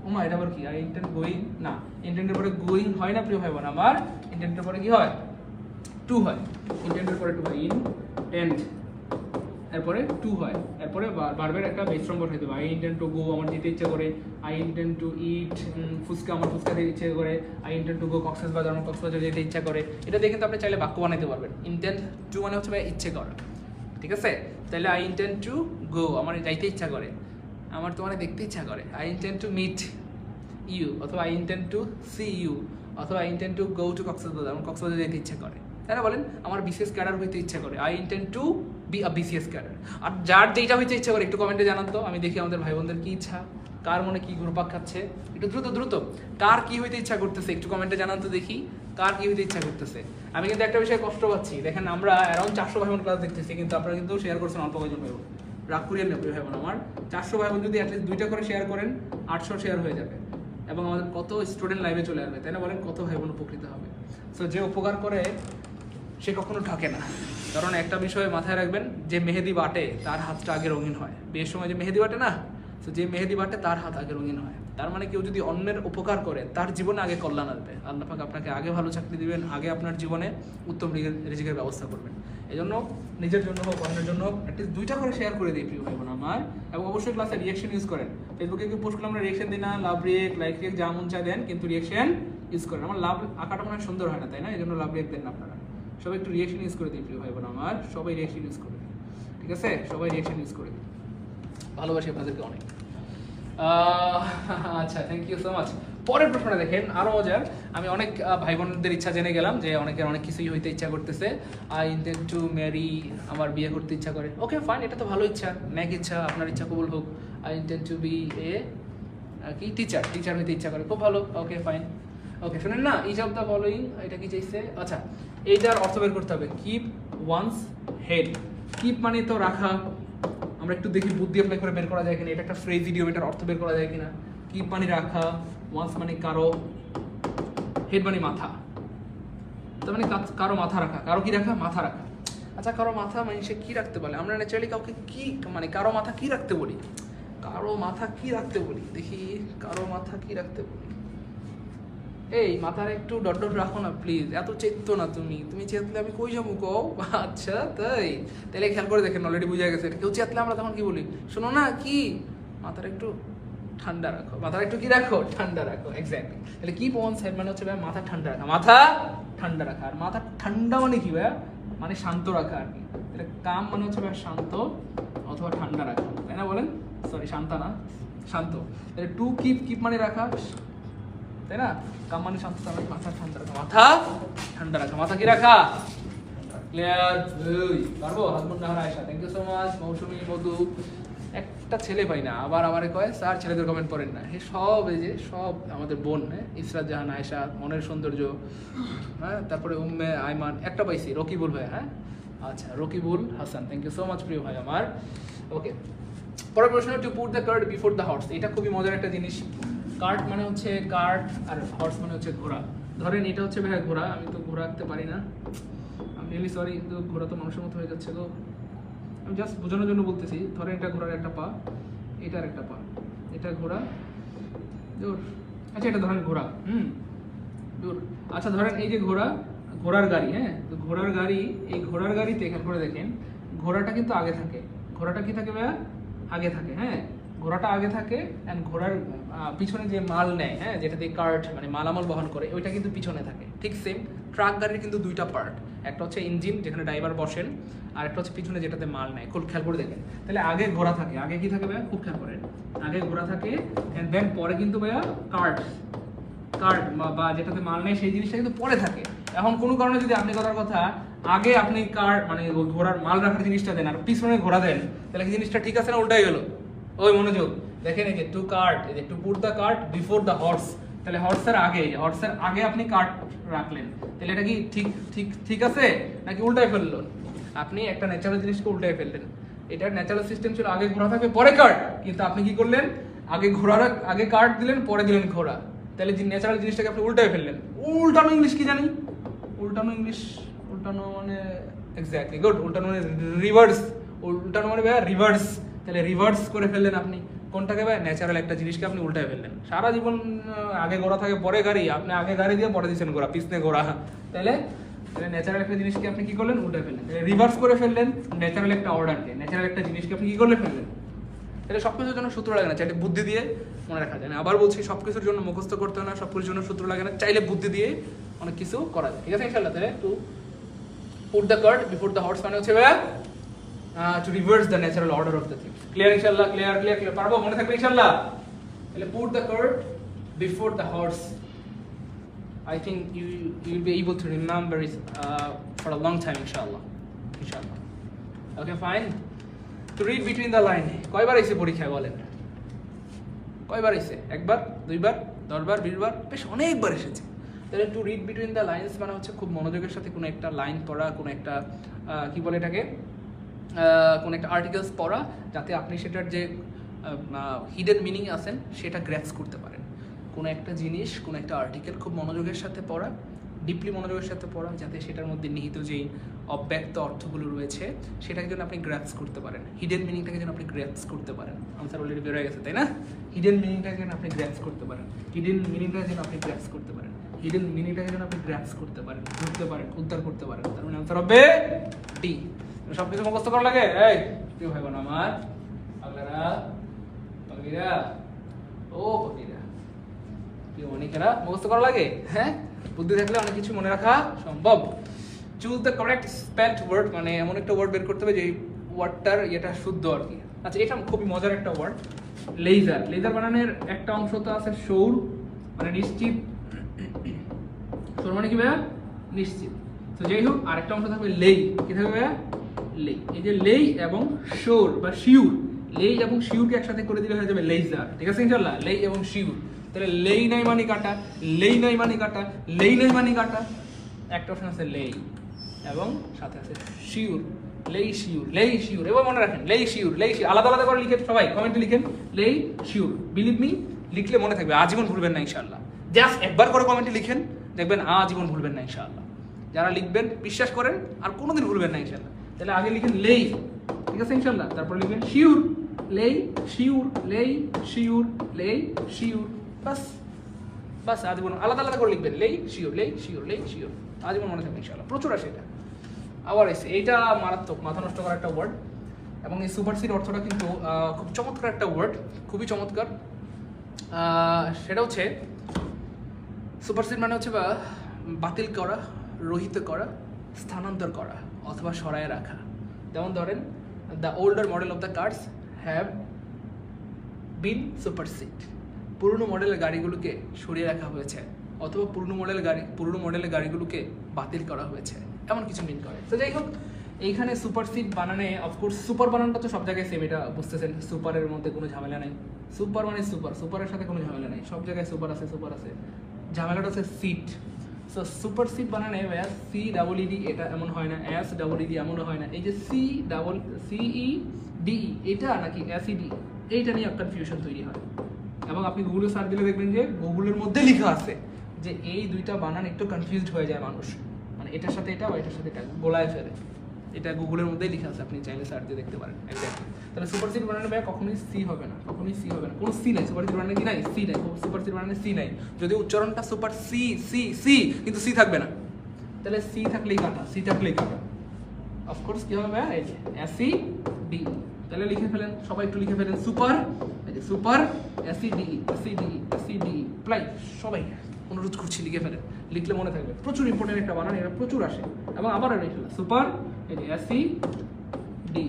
ওমা এটা আবার কি? আই ইন্টেন্ড গোয়িং, না ইন্টেন্ডের পরে গোয়িং হয় না প্রিয় ভাই বোন আমার, ইন্টেন্ডের পরে কি হয়? টু হয়। ইন্টেন্ডের পরে টু হয়, ইনটেন্ড এরপরে টু হয়, এরপরে বারবার একটা বেস্ট্রম বসাইতে হবে। আই ইন্টেন্ড টু গো, আমার যেতে ইচ্ছে করে। আই ইন্টেন্ড টু ইট ফুচকা, আমার ফুচকা খেতে ইচ্ছে করে। আই ইন্টেন্ড টু গো কক্সবাজার, আমার কক্সবাজার যেতে ইচ্ছা করে। এটা দিয়ে কিন্তু আপনি চাইলে বাক্য বানাইতে পারবেন। ইন্টেন্ড টু মানে হচ্ছে ভাই ইচ্ছে করা, ঠিক আছে? তাহলে আই ইন্টেন্ড টু গো, আমার যাইতে ইচ্ছা করে, আমার তোমার দেখতে ইচ্ছা করে। I intend to meet you, অথবা I intend to see you, অথবা I intend to go to Cox's Bazar, আমার কক্সবাজার যেতে ইচ্ছা করে, তাই না? বলেন আমার বিসিএস ক্যাডার হইতে ইচ্ছা করে, I intend to be a BCS cadre. আর যার যেটা হইতে ইচ্ছা করে একটু কমেন্টে জানান তো, আমি দেখি আমাদের ভাই বোনদের কি ইচ্ছা, কার মনে কি ঘুরপাক খাচ্ছে, একটু দ্রুত দ্রুত কার কি হইতে ইচ্ছা করতেছে একটু কমেন্টে জানান তো দেখি, কার কি হইতে ইচ্ছা করতেছে। আমি কিন্তু একটা বিষয়ে কষ্ট পাচ্ছি, দেখেন আমরা অ্যারাউন্ড 400 ভাই বোন ক্লাস দেখতেছি, কিন্তু আপনারা কিন্তু শেয়ার করছেন অল্প কয়েকজন ভাই বোন। রাগ করিয়েন না ভাই বোন আমার, 400 ভাই বোন যদি অ্যাটলিস্ট 2টা করে শেয়ার করেন 800 শেয়ার হয়ে যাবে, এবং আমাদের কত স্টুডেন্ট লাইভে চলে আসবে, তাই না? বলেন কত ভাই বোন উপকৃত হবে। সো যে উপকার করে সে কখনো ঠকে না, কারণ একটা বিষয়ে মাথায় রাখবেন, যে মেহেদি বাটে তার হাতটা আগে রঙিন হয়। বিয়ের সময় যে মেহেদি বাটে না, তো যে মেহেদি বাটে তার হাত আগে রঙিন হয়। তার মানে কেউ যদি অন্যের উপকার করে তার জীবনে আগে কল্যাণ আসবে, আল্লাহ পাক আপনাকে আগে ভালো চাকরি দিবেন, আগে আপনার জীবনে উত্তম রিজিকের ব্যবস্থা করবেন। এই জন্য নিজের জন্য হোক অন্যের জন্য হোক অ্যাটলিস্ট 2টা করে শেয়ার করে দিই প্রিয় ভাই বোন আমার, এবং অবশ্যই ক্লাসে রিয়েকশন ইউজ করেন। ফেসবুকে কি পোস্ট করলে আমরা রিয়েকশন দিই না, লাভ রিয়েক, লাইক রিয়েক, যা মন চায় দেন, কিন্তু রিয়েকশন ইউজ করেন। আমার লাভ আঁকাটা মনে হয় সুন্দর হয় না, তাই না? এই জন্য লাভ রিয়েক দেন না আপনারা। সবাই একটু রিয়েকশন ইউজ করে দিই প্রিয় ভাই বোন আমার, সবাই রিয়েকশন ইউজ করে দিই, ঠিক আছে? সবাই রিয়েকশন ইউজ করে দিই, ভালোবাসি আপনাদেরকে অনেক। আচ্ছা থ্যাংক ইউ সো মাচ। পরের প্রশ্নটা দেখেন আরো মজার, আমি অনেক ভাই বোনদের ইচ্ছা জেনে গেলাম যে অনেকের অনেক কিছুই হইতে ইচ্ছা করতেছে। আই ইন্টেন্ড টু ম্যারি, আমার বিয়ে করতে ইচ্ছা করে, ওকে ফাইন, এটা তো ভালো ইচ্ছা, ন্যাক ইচ্ছা, আপনার ইচ্ছা কবুল হোক। I intend to B A কি টিচার, টিচার হইতে ইচ্ছা করে, খুব ভালো, ওকে ফাইন। ওকে শুনেন না, ইচ অফ দ্য ফলোইং, এটা কি চাইছে? আচ্ছা এইটার অর্থ বের করতে হবে, কিপ ওয়ান্স হেড। কিপ মানে তো রাখা, আমরা একটু দেখি বুদ্ধি অ্যাপ্লাই করে বের করা যায় কিনা, এটা একটা ফ্রেজ ইডিয়ম, এটার অর্থ বের করা যায় কিনা। কিপ মানে রাখা, ওয়ান্স মানে কারো, হেড মানে মাথা, তার মানে কারো মাথা রাখা, কারো কি রাখা? মাথা রাখা। আচ্ছা কারো মাথা মানে সে কি রাখতে বলে? আমরা ন্যাচারালি কাউকে কি মানে কারো মাথা কি রাখতে বলি? কারো মাথা কি রাখতে বলি দেখি, কারো মাথা কি রাখতে বলি? এই মাথার একটু ডট ডট রাখো না প্লিজ, এত চেততো না তুমি, তুমি চেতলে আমি কই যাবো কও? আচ্ছা তাই, তাহলে খেয়াল করে দেখেন, অলরেডি বুঝে গেছে কেউ চেতলে আমরা তখন কি বলি? শোনো না কি, মাথার একটু ঠান্ডা রাখো, মাথার একটু কি রাখো? ঠান্ডা রাখো, এক্স্যাক্টলি। তাহলে কি ওয়ান্স হেড মানে হচ্ছে ভাই মাথা ঠান্ডা রাখা, মাথা ঠান্ডা রাখা। আর মাথা ঠান্ডা মানে কি ভাইয়া? মানে শান্ত রাখা আর কি। তাহলে কাম মানে হচ্ছে ভাই শান্ত অথবা ঠান্ডা রাখা, তাই না? বলেন সরি শান্ত না, শান্ত। তাহলে টু কিপ, কিপ মানে রাখা, তাই না? কাম মানে শান্ত, তার মানে মাথা ঠান্ডা রাখা, মাথা ঠান্ডা রাখা, মাথা কি রাখা? ক্লিয়ার? পারবো? Hajmun Nahar Ayesha, thank you so much. Mousumi, Madhu, একটা ছেলে পাই না, আবার আমারে কয় স্যার ছেলেদের কমেন্ট পড়েন না। হে সব এই যে সব আমাদের বোন, হ্যাঁ, ইসরাত জাহান আয়েশা, মনের সৌন্দর্য, হ্যাঁ, তারপরে উম্মে আইমান, একটা পাইছি রকিবুল ভাই, হ্যাঁ আচ্ছা Rakibul Hasan, thank you so much প্রিয় ভাই আমার। ওকে পরের প্রশ্ন, to put the cart before the horse. এটা খুবই মজার একটা জিনিস। কার্ট মানে হচ্ছে কার্ট, আর হর্স মানে হচ্ছে ঘোড়া। ধরেন এটা হচ্ছে ভাই ঘোড়া, আমি তো ঘোড়া আঁকতে পারি না, আমি রিয়েলি সরি, কিন্তু ঘোড়া তো মানুষের মতো হয়ে যাচ্ছে তো, আমি জাস্ট বোঝানোর জন্য বলতেছি। ধরেন এটা ঘোড়ার একটা পা, এটার একটা পা, এটা ঘোড়া, আচ্ছা এটা ধরেন ঘোড়া, আচ্ছা ধরেন এই যে ঘোড়ার গাড়ি, হ্যাঁ, তো ঘোড়ার গাড়ি, এই ঘোড়ার গাড়িতে এখান করে দেখেন ঘোড়াটা কিন্তু আগে থাকে। ঘোড়াটা কি থাকে ভাইয়া? আগে থাকে, হ্যাঁ, ঘোড়াটা আগে থাকে। অ্যান্ড ঘোড়ার পিছনে যে মাল নেয়, হ্যাঁ, যেটা দিয়ে কার্ট মানে মালামাল বহন করে, ওইটা কিন্তু পিছনে থাকে। ঠিক সেম ট্রাক গাড়ির কিন্তু দুইটা পার্ট, একটা হচ্ছে ইঞ্জিন যেখানে ড্রাইভার বসেন, আর একটা হচ্ছে পিছনে যেটাতে মাল নেয়। খুব খেয়াল করে দেখেন, তাহলে আগে ঘোড়া থাকে, আগে কি থাকে ভাইয়া? খুব খেয়াল করেন, আগে ঘোড়া থাকে অ্যান্ড দেন পরে কিন্তু ভাইয়া কার্ট বা যেটাতে মাল নেই সেই জিনিসটা কিন্তু পরে থাকে। এখন কোনো কারণে যদি আপনি কথা আগে আপনি কার মানে ঘোড়ার মাল রাখার জিনিসটা দেন আর পিছনে ঘোড়া দেন, তাহলে কি জিনিসটা ঠিক আছে না উল্টাই গেল? ওই মনোযোগ দেখেন, এই যে টু কার্ট, এই যে two put the cart before the horse, তাহলে হর্সের আগে আপনি কার্ট রাখলেন, তাহলে এটা কি ঠিক ঠিক ঠিক আছে নাকি উল্টাই ফেললো? আপনি একটা ন্যাচারাল জিনিসকে উল্টাই ফেললেন। এটার ন্যাচারাল সিস্টেম ছিল আগে ঘোড়া থাকবে পরে কার্ট, কিন্তু আপনি কি করলেন? আগে কার্ট দিলেন পরে দিলেন ঘোড়া, তাহলে যে ন্যাচারাল জিনিসটাকে আপনি উল্টাই ফেললেন। উল্টানো ইংলিশ কি জানি? উল্টানো মানে এক্স্যাক্টলি গুড, উল্টানো মানে রিভার্স। উল্টানো মানে ভাইয়া রিভার্স, তাহলে রিভার্স করে ফেললেন আপনি কোনটাকে ভাই? ন্যাচারাল একটা জিনিসকে আপনি উল্টাই ফেললেন। সারা জীবন আগে ঘোড়া থাকে পরে গাড়ি, আপনি আগে গাড়ি দিয়ে পরে দিচ্ছেন ঘোড়া, পিছনে ঘোড়া, তাহলে ন্যাচারাল একটা জিনিসকে আপনি কি করলেন? উল্টাই ফেললেন, রিভার্স করে ফেললেন ন্যাচারাল একটা অর্ডারকে, ন্যাচারাল একটা জিনিসকে আপনি কি করলে ফেললেন। তাহলে সবকিছুর জন্য সূত্র লাগে না, চাইলে বুদ্ধি দিয়ে মনে রাখা যায় না। আবার বলছি, সবকিছুর জন্য মুখস্থ করতে হয় না, সবকিছুর জন্য সূত্র লাগে না, চাইলে বুদ্ধি দিয়ে অনেক কিছু করা যায়। ঠিক আছে ইনশাআল্লাহ? তাহলে to put the cart before the horse মানে হচ্ছে ভাইয়া to reverse the natural order of the things. Clear ইনশাআল্লাহ? ক্লিয়ার পারবো? মনে থাকবে ইনশাআল্লাহ? তাহলে put the cart before the horse, I think you will be able to remember it for a long time inshallah. Okay, fine. To read between the line, কয়বার এসে পরীক্ষায় বলেন? কয়বার এসে? একবার, দুইবার, 10 বার, 20 বার, বেশ অনেকবার এসেছে। তাহলে to read between the lines মানে হচ্ছে খুব মনোযোগের সাথে কোনো একটা লাইন পড়া, কোনো একটা কি বলে এটাকে, কোনো একটা আর্টিকেলস পড়া, যাতে আপনি সেটার যে হিডেন মিনিং আছেন সেটা গ্র্যাপস করতে পারেন। কোনো একটা জিনিস, কোনো একটা আর্টিকেল খুব মনোযোগের সাথে পড়া, ডিপলি মনোযোগের সাথে পড়া, যাতে সেটার মধ্যে নিহিত যেই অব্যক্ত অর্থগুলো রয়েছে সেটাকে যেন আপনি গ্র্যাপস করতে পারেন, হিডেন মিনিংটাকে যেন আপনি গ্র্যাপস করতে পারেন। আনসার অলরেডি বের হয়ে গেছে, তাই না? হিডেন মিনিংটাকে যেন আপনি গ্র্যাপস করতে পারেন, হিডেন মিনিংটাকে যেন আপনি গ্র্যাপস করতে পারেন, হিডেন মিনিংটাকে যেন আপনি গ্র্যাপস করতে পারেন, ধরতে পারেন, উদ্ধার করতে পারেন। তার মানে আনসার হবে ডি। সব কিছু মুখস্থ করা লাগে? এই কেউ ভাই বোন আমার আগলারা পাগিরা ও পাগিরা কেউ অনেকেরা মুখস্থ করা লাগে, হ্যাঁ, বুদ্ধি থাকলে অনেক কিছু মনে রাখা সম্ভব। Choose the correct spelled word, মানে এমন একটা ওয়ার্ড বের করতে হবে যে ওয়ার্ডটার এটা শুদ্ধ আর কি। আচ্ছা, এটা খুবই মজার একটা ওয়ার্ড, লেজার। লেজার বানানোর একটা অংশ তো আছে সৌর, মানে নিশ্চিত। সৌর মানে কি ভাইয়া? নিশ্চিত। তো যাই হোক, আরেকটা অংশ থাকবে লেই। কি থাকবে ভাইয়া? লেই। এই যে লেই এবং সৌর বা শিউর, লেই এবং শিউরকে একসাথে করে দিলে হয়ে যাবে লেজার। ঠিক আছে ইনশাআল্লাহ? লেই এবং শিউর। তাহলে লেই নাই মানে কাটা, লেই নাই মানে কাটা, লেই নাই মানে কাটা। একটা অপশন আছে লেই এবং সাথে আছে শিউর, লেই শিউর, লেই শিউর। এবার মনে রাখেন, লেই শিউর, লেই শিউর আলাদা আলাদা করে লিখে সবাই কমেন্টে লিখেন লেই শিউর। বিলিভ মি, লিখলে মনে থাকবে, আজীবন ভুলবেন না ইনশাআল্লাহ। জাস্ট একবার করে কমেন্টে লিখেন, দেখবেন আজীবন ভুলবেন না ইনশাআল্লাহ। যারা লিখবেন বিশ্বাস করেন আর কোনোদিন ভুলবেন না ইনশাআল্লাহ। তাহলে আগে লিখেন লেই, ঠিক আছে ইনশাআল্লাহ, তারপর লিখবেন শিউর, লেই শিউর, লেই শিউর, লেই শিউর। বাস আজীবন আলাদা আলাদা করে লিখবেন, লেই শিওর, লেই শিওর, লেই শিওর, আজীবন মনে থাকবে ইনশাআল্লাহ। প্রচুর আসে এটা। আবার এসে এইটা মারাত্মক, মাথা নষ্ট করা একটা ওয়ার্ড, এবং এই সুপারসিড অর্থটা কিন্তু খুব চমৎকার একটা ওয়ার্ড, খুবই চমৎকার। সেটা হচ্ছে সুপারসিড মানে হচ্ছে বা বাতিল করা, রহিত করা, স্থানান্তর করা অথবা সরায় রাখা। যেমন ধরেন, the older model of the cars have been supersede, পুরনো মডেলের গাড়িগুলোকে সরিয়ে রাখা হয়েছে, অথবা পুরনো মডেলের গাড়িগুলোকে বাতিল করা হয়েছে, এমন কিছু মিন করে। তো যাই হোক, এইখানে সুপারসিড বানানে অফকোর্স সুপার বানানটা তো সব জায়গায় সেম, এটা বুঝতেছেন, সুপারের মধ্যে কোনো ঝামেলা নেই। সুপার মানে সুপার, সুপারের সাথে কোনো ঝামেলা নেই, সব জায়গায় সুপার আছে, ঝামেলাটা হচ্ছে সিট। সো সুপারসিড বানানে সি ডাবল ইডি এটা এমন হয় না, এস ডাবল ইডি এমনও হয় না। এই যে সিই ডি এটা নাকি এসইডি, এইটা নিয়ে কনফিউশন তৈরি হয়। এবং আপনি গুগলে সার্চ দিলে দেখবেন যে গুগলের মধ্যে লেখা আছে যে এই দুইটা বানান একটু কনফিউজড হয়ে যায় মানুষ, মানে এটার সাথে এটা বা এটার সাথে এটা গোলায় ফেলে। এটা গুগলের মধ্যেই লেখা আছে, আপনি চাইলে সার্চ দিয়ে দেখতে পারেন এক্স্যাক্টলি। তাহলে সুপারসিড বানানে ভাই কখনোই সি হবে না, কখনোই সি হবে না, কোনো সি নাই সুপারসিড বানানে, কি নাই সি নাই, সুপারসিড বানানে সি নাই। যদি উচ্চারণটা সুপার সি সি সি কিন্তু সি থাকবে না, তাহলে সি থাকলেই কাটা, সি থাকলেই কাটা। অফকোর্স কি হবে ভাই, এই যে এসি ডি, তাহলে লিখে ফেলেন সবাই, একটু লিখে ফেলেন সুপার, এই যে super AC D AC D AC D ply, সবাই অনুরোধ করছি লিখে ফেলেন, লিখলে মনে থাকবে। প্রচুর ইম্পর্টেন্ট একটা বানান, এটা প্রচুর আসে। এবং আবার লিখে ফেলেন সুপার, এই যে AC D,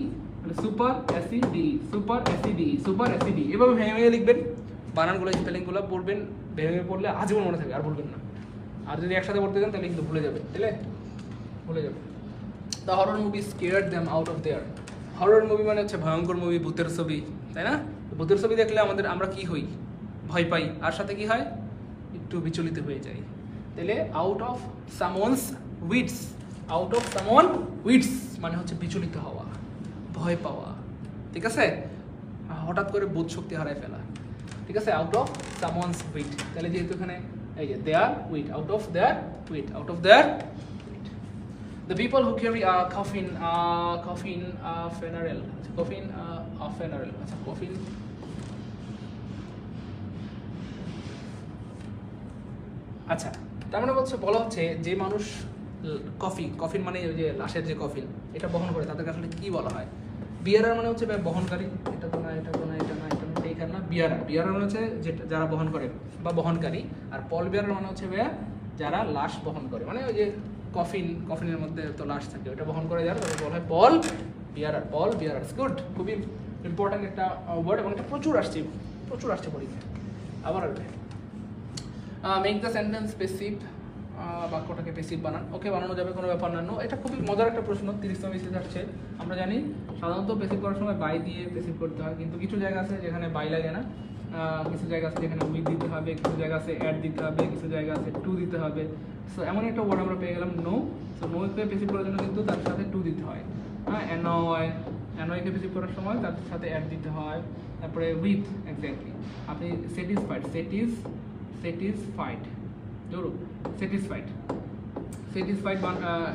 super AC D, super AC D, super AC D, এভাবে ভেঙে ভেঙে লিখবেন বানানগুলো, স্পেলিংগুলো পড়বেন, ভেঙে ভেঙে পড়লে আজীবন মনে থাকবে, আর ভুলবেন না। আর যদি একসাথে পড়তে যান তাহলে কিন্তু ভুলে যাবে, তাহলে ভুলে যাবে। The horror movie scared them out of there. Horror movie মানে হচ্ছে ভয়ঙ্কর মুভি, ভূতের ছবি, তাই না? ভূতের ছবি দেখলে আমরা কি হই, ভয় পাই, আর সাথে কি হয়, একটু বিচলিত হয়ে যাই। তাহলে out of someone's wits, out of someone wits মানে হচ্ছে বিচলিত হওয়া, ভয় পাওয়া, ঠিক আছে? হঠাৎ করে বোধ শক্তি হারায় ফেলা, ঠিক আছে? আউট অফ সামওয়ানস উইট, তাহলে যেহেতু এখানে এই যে their wit, out of their wit, out of their wit. The people who carry a coffin, funeral, funeral, আচ্ছা coffin, আচ্ছা তার মানে বলা হচ্ছে যে মানুষ কফিন মানে ওই যে লাশের যে কফিন এটা বহন করে তাদেরকে আসলে কি বলা হয়? বিয়ারার মানে হচ্ছে বহনকারী, এটা তো না, এটা তো না, এটা না, এটা না, এইখানে না, বিয়ারার মানে হচ্ছে যারা বহন করে বা বহনকারী। আর পল বিয়ারার মানে হচ্ছে যারা লাশ বহন করে, মানে ওই যে কফিনের মধ্যে তো লাশ থাকে, ওটা বহন করে যারা, তাদের বলা হয় poll bearer, poll bearer. Good, খুবই ইম্পর্টেন্ট একটা ওয়ার্ড, এবং এটা প্রচুর আসছে পরীক্ষায়। আবার আসবে মেক দ্য সেন্টেন্স পেসিভ, বাক্যটাকে পেসিভ বানান। ওকে, বানানো যাবে, কোনো ব্যাপার না। এটা খুবই মজার একটা প্রশ্ন, 30তম বিসিএস আসছে। আমরা জানি সাধারণত পেসিভ করার সময় বাই দিয়ে পেসিভ করতে হয়, কিন্তু কিছু জায়গা আছে যেখানে বাই লাগে না, কিছু জায়গা আছে যেখানে উইথ দিতে হবে, কিছু জায়গা আছে অ্যাড দিতে হবে, কিছু জায়গা আছে টু দিতে হবে। সো এমন একটা ওয়ার্ড আমরা পেয়ে গেলাম নো। সো নোকে পেসিভ করার জন্য কিন্তু তার সাথে টু দিতে হয়। হ্যাঁ, অ্যানয়কে পেসিভ করার সময় তার সাথে অ্যাড দিতে হয়। তারপরে উইথ, এক্স্যাক্টলি। আপনি স্যাটিসফাইড ধরুন স্যাটিসফাইড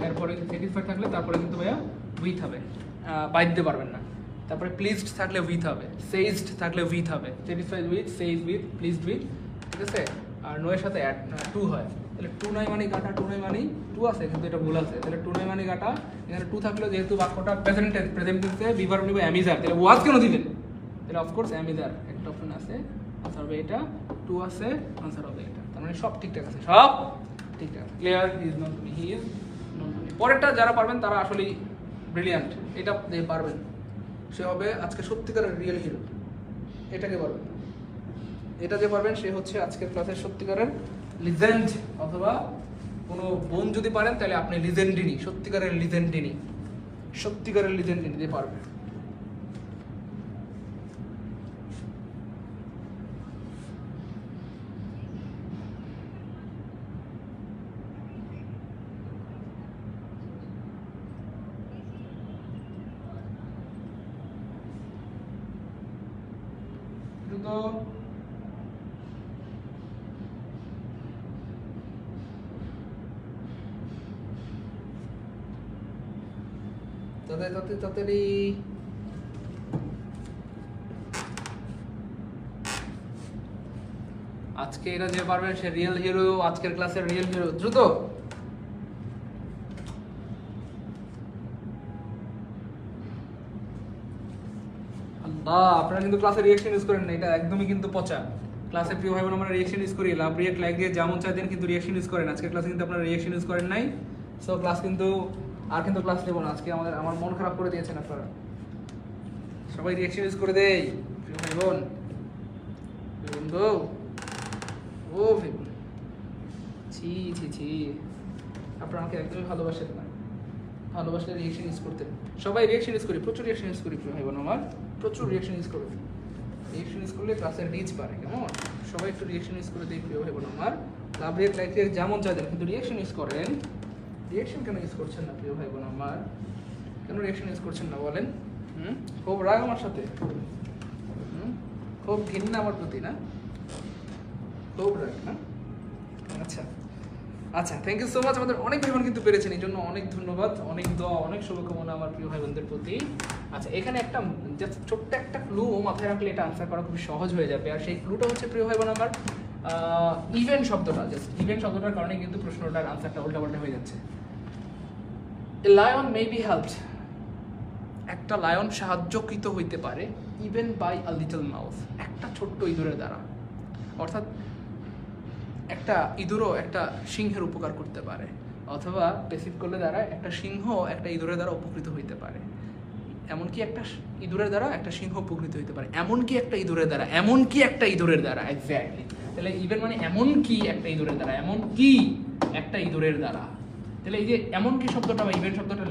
এরপরে স্যাটিসফাইড থাকলে তারপরে কিন্তু ভাইয়া উইথ হবে, বাই দিতে পারবেন না। তারপরে প্লিজড থাকলে উইথ হবে, সেইজড থাকলে উইথ হবে, satisfied with, সেইজ with, pleased with, ঠিক আছে? আর নোয়ের সাথে অ্যাড টু হয়, তাহলে টু নয় মানে গাটা, টু নয় মানে টু আছে কিন্তু এটা ভুল আছে, তাহলে টু নয় মানে গাটা। এখানে টু থাকলেও যেহেতু বাক্যটা প্রেজেন্ট টেন্সে বিভার্ব নিব অ্যামিজার, তাহলে ওয়াজ কেন দিলেন? তাহলে অফকোর্স অ্যামিজার একটা অপশন আছে, আনসার হবে এটা, টু আছে, আনসার হবে এটা। তার মানে সব ঠিকঠাক আছে, সব ঠিকঠাক। Clear, he is not to me, he is not to me. পরেরটা যারা পারবেন তারা আসলেই ব্রিলিয়ান্ট, এটা পারবেন, সে হবে আজকে সত্যিকারের রিয়েল হিরো। এটাকে পারবেন, এটা যে পারবেন সে হচ্ছে আজকের ক্লাসের সত্যিকারের লিজেন্ড, অথবা কোনো বোন যদি পারেন তাহলে আপনি লিজেন্ডিনি, সত্যিকারের লিজেন্ডিনি যে পারবে। তো তাড়াতাড়ি আজকে এরা যে পারবেন সে রিয়েল হিরো, আজকের ক্লাসের রিয়েল হিরো। দ্রুত আপনারা কিন্তু ক্লাসে রিঅ্যাকশন ইউজ করেন না, এটা একদমই কিন্তু পচা। ক্লাসে প্রিয় ভাই বোন আমরা রিঅ্যাকশন ইউজ করি, লাভ রিঅ্যাক্ট, লাইক দিয়ে যেমন চাই দেন, কিন্তু রিঅ্যাকশন ইউজ করেন। আজকের ক্লাসে কিন্তু আপনারা রিঅ্যাকশন ইউজ করেন নাই। সো ক্লাস কিন্তু ক্লাস নেব না আজকে, আমার মন খারাপ করে দিয়েছেন আপনারা। সবাই রিঅ্যাকশন ইউজ করে দেই প্রিয় ভাই বোন, গো ও ভাই বোন, ছি আপনারা আমাকে একদমই ভালোবাসেন না। ভালোবাসলে রিঅ্যাকশন ইউজ করতেন। সবাই রিঅ্যাকশন ইউজ করি, প্রচুর রিঅ্যাকশন ইউজ করি প্রিয় ভাই বোন আমার, প্রচুর রিঅ্যাকশন ইউজ করবে। রিঅ্যাকশন ইউজ করলে ক্লাসের রিচ বাড়ে, কেমন? সবাই একটু রিঅ্যাকশন ইউজ করে দিই প্রিয় ভাই বোন আমার। লাভ রিঅ্যাক্ট, লাইক রিঅ্যাক্ট যেমন চাইতেন, কিন্তু রিঅ্যাকশন ইউজ করেন। রিঅ্যাকশন কেন ইউজ করছেন না প্রিয় ভাই বোন আমার? কেন রিঅ্যাকশন ইউজ করছেন না বলেন? খুব রাগ আমার সাথে, খুব ঘৃণা আমার প্রতি, না? খুব রাগ, না? আচ্ছা আচ্ছা, থ্যাংক ইউ সো মাচ। আমাদের অনেক ভাই বোন কিন্তু পেরেছেন, এই জন্য অনেক ধন্যবাদ, অনেক দোয়া, অনেক শুভকামনা আমার প্রিয় ভাই বোনদের প্রতি। আচ্ছা, এখানে একটা জাস্ট ছোট্ট একটা ক্লু মাথায় রাখলে এটা আনসার করা খুব সহজ হয়ে যাবে। আর সেই ক্লুটা হচ্ছে প্রিয় ভাই বোন আমার ইভেন্ট শব্দটা, জাস্ট ইভেন্ট শব্দটার কারণে কিন্তু প্রশ্নটার আনসারটা উল্টাপাল্টা হয়ে যাচ্ছে। A lion may be helped, একটা লায়ন সাহায্যকৃত হইতে পারে even by a little mouse, একটা ছোট্ট ইঁদুরের দ্বারা। অর্থাৎ একটা ইঁদুরও একটা সিংহের উপকার করতে পারে, অথবা পেসিভ করলে দ্বারা একটা সিংহ একটা ইঁদুরের দ্বারা উপকৃত হইতে পারে। এমনকি একটা ইঁদুরের দ্বারা একটা সিংহ উপকৃত হইতে পারে, এমনকি একটা ইঁদুরের দ্বারা, এমনকি একটা ইঁদুরের দ্বারা। এক্স্যাক্টলি, তাহলে ইভেন মানে এমনকি একটা ইঁদুরের দ্বারা, এমনকি একটা ইঁদুরের দ্বারা। তাহলে এই যে এমনকি শব্দটা বা ইভেন্ট শব্দটা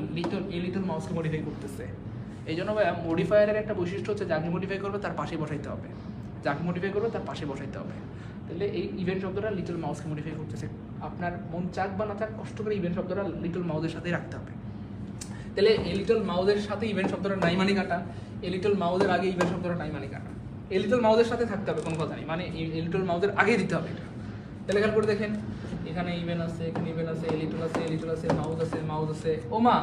লিটল মাউসকে মডিফাই করতেছে। এই জন্য ভাই মডিফায়ারের একটা বৈশিষ্ট্য হচ্ছে যাকে মডিফাই করবে তার পাশে বসাইতে হবে, যাকে মডিফাই করবে তার পাশে বসাইতে হবে। তাহলে এই ইভেন্ট শব্দটা লিটল মাউসকে মডিফাই করতেছে। আপনার মন চাক বা না চাক কষ্ট করে ইভেন্ট শব্দটা লিটল মাউসের সাথেই রাখতে হবে। তাহলে এই লিটল মাউসের সাথে ইভেন্ট শব্দটা নাই মানে কাটা, এই লিটল মাউসের আগে ইভেন্ট শব্দটা নাই মানে কাটা। এই লিটল মাউসের সাথে থাকতে হবে, কোনো কথা নেই, মানে এই লিটল মাউসের আগেই দিতে হবে এটা। তাহলে খেয়াল করে দেখেন, এখানে ইভেন্ট আছে, এখানে ইভেন্ট আছে, লিটল আছে, লিটল আছে, মাউস আছে, মাউস আছে। ও মা,